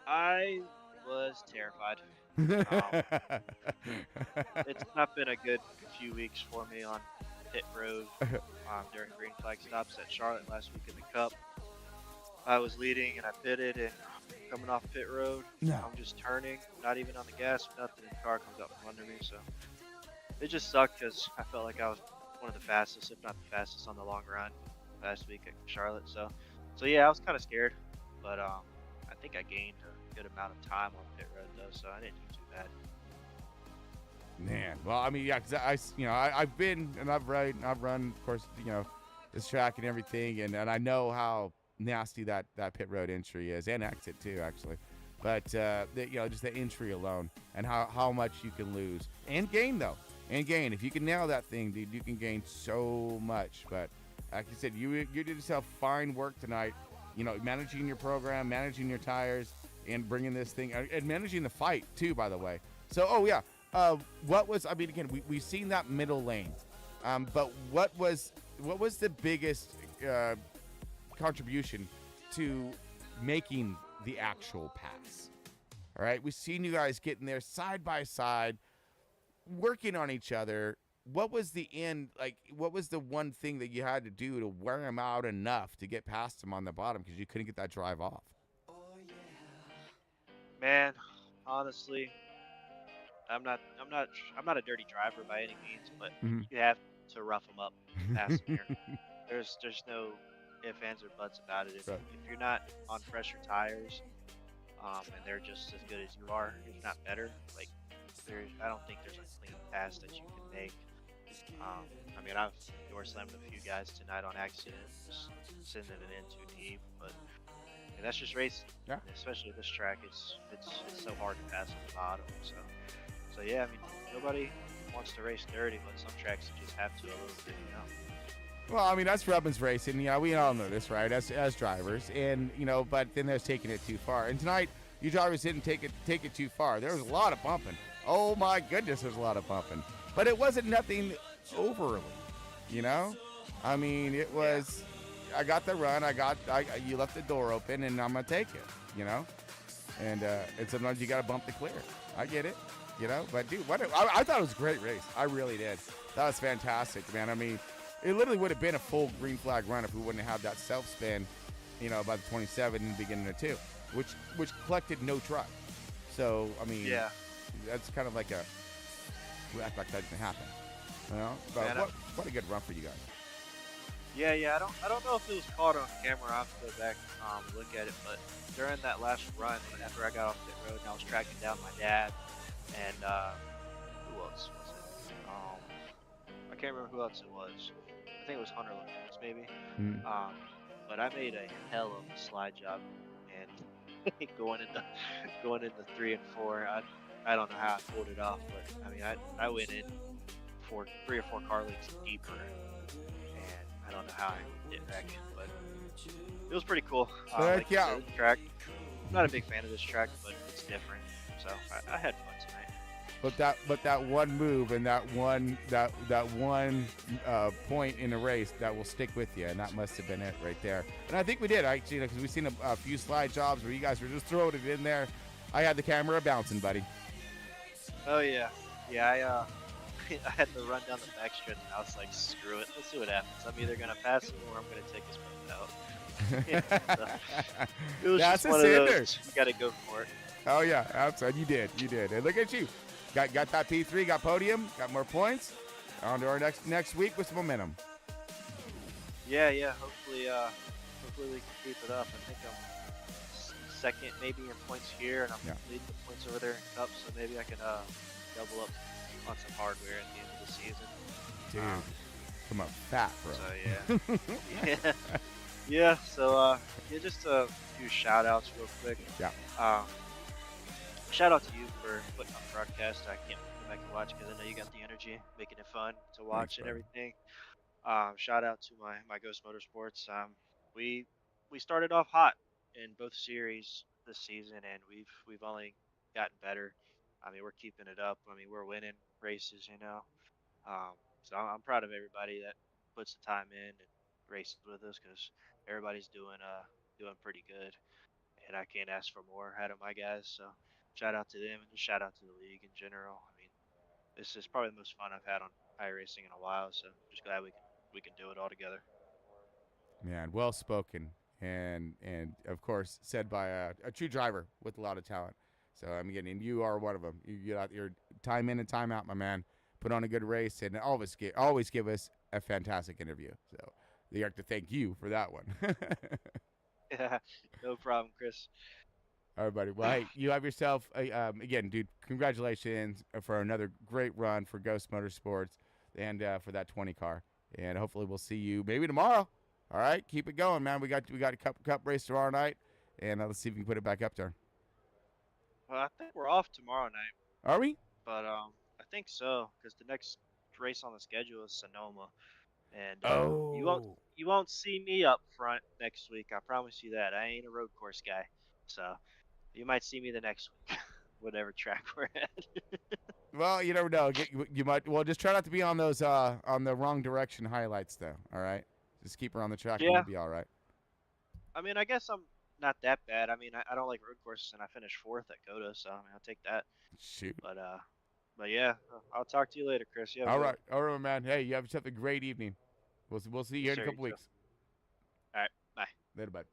I was terrified. It's not been a good few weeks for me on pit road during green flag stops at Charlotte last week in the Cup. I was leading and I pitted, and coming off pit road, I'm just turning, not even on the gas, nothing, and the car comes up from under me, so it just sucked because I felt like I was one of the fastest, if not the fastest, on the long run last week at Charlotte. So yeah, I was kind of scared, but I think I gained a good amount of time on pit road though, so I didn't do too bad. Man, well, I mean, yeah, because I've been and I've run, of course, this track and everything, and I know how nasty that pit road entry is, and exit too, actually. But just the entry alone, and how much you can lose and gain though, if you can nail that thing, dude, you can gain so much. But like you said, you did yourself fine work tonight. Managing your program, managing your tires, and bringing this thing, and managing the fight too, by the way. So, again, we've seen that middle lane, but what was the biggest contribution to making the actual pass? All right, we've seen you guys getting there side by side, working on each other. What was the end, like, what was the one thing that you had to do to wear him out enough to get past him on the bottom because you couldn't get that drive off? Man, honestly, I'm not a dirty driver by any means, but you have to rough them up, pass them here. There's no ifs, ands, or buts about it. If you're not on fresher tires, and they're just as good as you are, if not better, like I don't think there's a clean pass that you can make. I've door slammed a few guys tonight on accident, just sending it in too deep, but that's just racing. Yeah. Especially this track, it's so hard to pass on the bottom. So yeah, nobody wants to race dirty, but some tracks you just have to a little bit, Well, that's Rubbin's racing. We all know this, right? As drivers, and but then there's taking it too far. And tonight, you drivers didn't take it too far. There was a lot of bumping. Oh my goodness, there's a lot of bumping. But it wasn't nothing overly, it was. I got the run. You left the door open, and I'm gonna take it. And sometimes you gotta bump to clear. I get it. But dude, I thought it was a great race. I really did. That was fantastic, man. It literally would have been a full green flag run if we wouldn't have had that self spin, by the 27 in the beginning of 2, which collected no truck. So yeah, that's kind of like we act like that didn't happen. But what a good run for you guys. Yeah. I don't know if it was caught on camera. I have to go back and look at it. But during that last run, after I got off the road and I was tracking down my dad, and who else was it? I can't remember who else it was. I think it was Hunter Lopez, maybe. But I made a hell of a slide job, and going into 3 and 4, I don't know how I pulled it off, but I went in 3 or 4 car lengths deeper, and I don't know how I did back in, but it was pretty cool. Like you said, the track. I'm not a big fan of this track, but it's different, so I had fun tonight. But that one move and that one point in the race that will stick with you, and that must have been it right there. And I think we did actually, because we've seen a few slide jobs where you guys were just throwing it in there. I had the camera bouncing, buddy. Oh yeah. I had to run down the backstretch, and I was like, screw it, let's see what happens. I'm either gonna pass it or I'm gonna take this one out. It was That's just one of those. You gotta go for it. Oh yeah, absolutely. You did. And look at you. Got that P3, got podium, got more points. On to our next week with some momentum. Yeah. Hopefully we can keep it up. I think I'm second maybe in points here, and I'm leading the points over there in Cup, so maybe I can double up on some hardware at the end of the season. Dude, come on, fat, bro. So yeah. So just a few shout outs real quick. Yeah. Shout out to you for putting on the broadcast. I can't go back and watch because I know you got the energy, making it fun to watch. Thanks, and everything. Shout out to my Ghost Motorsports. We started off hot in both series this season, and we've only gotten better. We're keeping it up. We're winning races, So I'm proud of everybody that puts the time in and races with us, because everybody's doing pretty good, and I can't ask for more out of my guys. So shout out to them, and just shout out to the league in general. This is probably the most fun I've had on iRacing in a while. So just glad we can do it all together. Man, well spoken, and of course said by a true driver with a lot of talent. So and you are one of them. You got your time in and time out, my man. Put on a good race, and always give us a fantastic interview. So we have to thank you for that one. Yeah, no problem, Chris. All right, buddy. Well, hey, you have yourself, again, dude, congratulations for another great run for Ghost Motorsports and for that 20 car. And hopefully we'll see you maybe tomorrow. All right, keep it going, man. We got a cup race tomorrow night, and let's see if we can put it back up there. Well, I think we're off tomorrow night. Are we? But I think so, because the next race on the schedule is Sonoma, and you won't see me up front next week. I promise you that. I ain't a road course guy, so you might see me the next week, whatever track we're at. Well, you never know. You might. Well, just try not to be on those on the wrong direction highlights, though. All right, just keep her on the track, and you'll be all right. I mean, I guess I'm not that bad. I mean, I don't like road courses, and I finished 4th at Coda, so I mean, I'll take that. Shoot. But yeah, I'll talk to you later, Chris. All right, man. Hey, you have yourself a great evening. We'll see you in a couple weeks. All right, bye. Later, bud.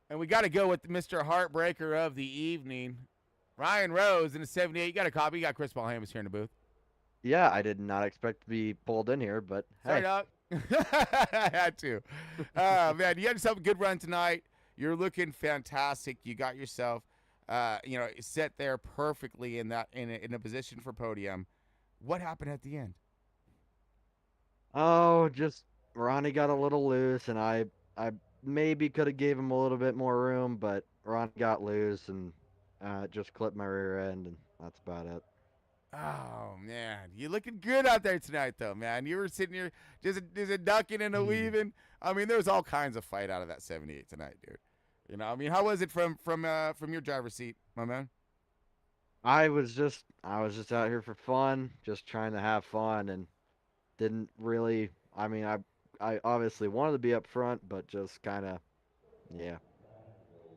And we got to go with Mr. Heartbreaker of the evening, Ryan Rose in the 78. You got a copy? You got Chris Paul Hamus here in the booth. Yeah, I did not expect to be pulled in here, but sorry, hey. dog. I had to. Man, you had yourself a good run tonight. You're looking fantastic. You got yourself, set there perfectly in a position for podium. What happened at the end? Oh, just Ronnie got a little loose, and I maybe could have gave him a little bit more room, but Ronnie got loose and just clipped my rear end, and that's about it. Oh, man. You're looking good out there tonight, though, man. You were sitting here just a ducking and a weaving. I mean, there was all kinds of fight out of that 78 tonight, dude. You know, I mean, how was it from your driver's seat, my man? I was just out here for fun, just trying to have fun, and didn't really. I mean, I obviously wanted to be up front, but just kind of, yeah.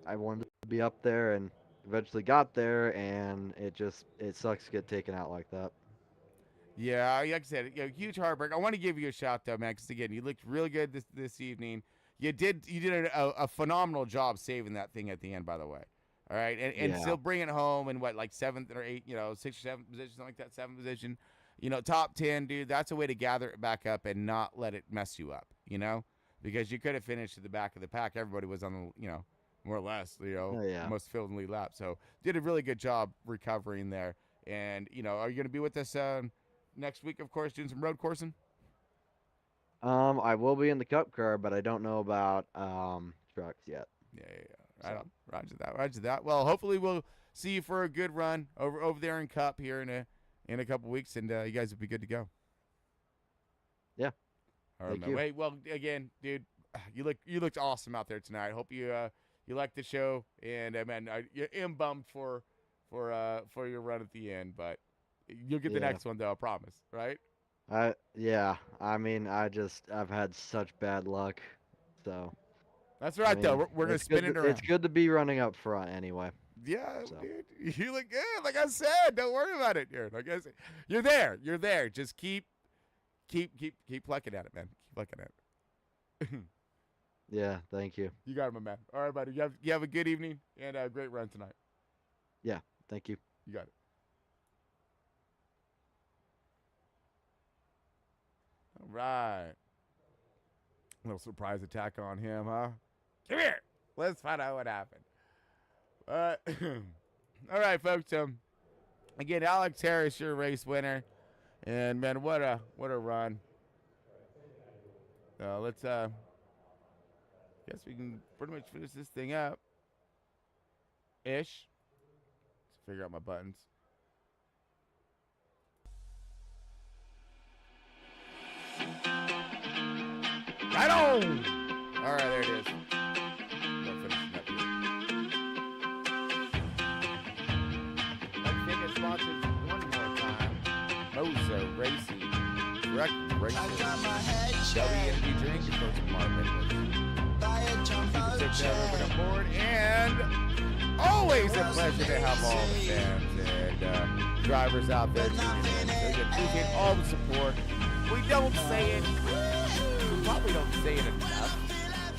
I wanted to be up there, and eventually got there, and it sucks to get taken out like that. Yeah, like I said, huge heartbreak. I want to give you a shout, though, man, because again, you looked really good this evening. You did a phenomenal job saving that thing at the end, by the way. All right, and still bring it home in what, like 7th or 8th, 6th or 7th position, something like that, 7th position. Top 10, dude. That's a way to gather it back up and not let it mess you up. Because you could have finished at the back of the pack. Everybody was on the more or less most filled in lead lap. So did a really good job recovering there. And are you going to be with us next week? Of course, doing some road coursing. I will be in the Cup car, but I don't know about trucks yet. Yeah. Roger that. Well, hopefully we'll see you for a good run over there in Cup here in a couple weeks, and you guys will be good to go. Yeah. All right, man. Wait, well, again, dude, you looked awesome out there tonight. Hope you liked the show, and man, I'm bummed for your run at the end, but you'll get the next one though, I promise. Right? Yeah. I mean, I've had such bad luck, so. That's right, though. We're gonna spin it around. It's good to be running up front anyway. Yeah, dude, you look good. Like I said, don't worry about it, dude. Like I said, you're there. Just keep plucking at it, man. Keep plucking at it. Yeah, thank you. You got it, my man. All right, buddy. You have a good evening and a great run tonight. Yeah, thank you. You got it. All right. A little surprise attack on him, huh? Come here. Let's find out what happened. All right, folks. Again, Alex Harris, your race winner, and man, what a run. Let's guess we can pretty much finish this thing up. Let's figure out my buttons. Right on. All right, there it is. Sponsors one more time. Moza Racing, Direct Racing, W Energy Drink, Coach Marvin. Keep it on board, and always a pleasure to have all the fans and drivers out there tuning in. So you appreciate all the support. We don't say it. We probably don't say it enough.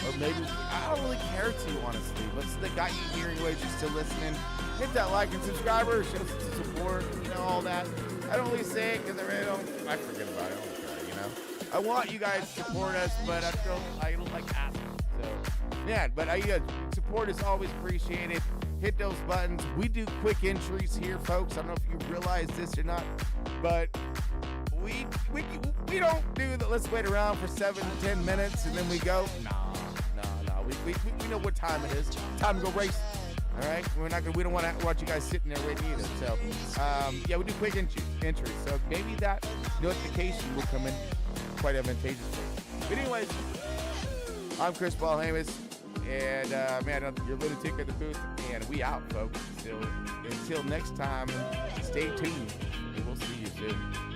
Or maybe I don't really care to, honestly. But so they got you here anyways, you're still listening. Hit that like and subscriber, show some support, all that. I don't really say it because I really don't. I forget about it. I don't care, I want you guys to support us, but I don't like asking. So, yeah, but support is always appreciated. Hit those buttons. We do quick entries here, folks. I don't know if you realize this or not, but we don't do that. Let's wait around for 7 to 10 minutes and then we go. No. We know what time it is. Time to go race. All right, we don't want to watch you guys sitting there waiting either. So, yeah, we do quick entries. So maybe that notification will come in quite advantageous for you. But anyways, I'm Chris Paul Hamus, and man, you're lunatic at the booth, and we out, folks. Until next time, stay tuned, and we'll see you soon.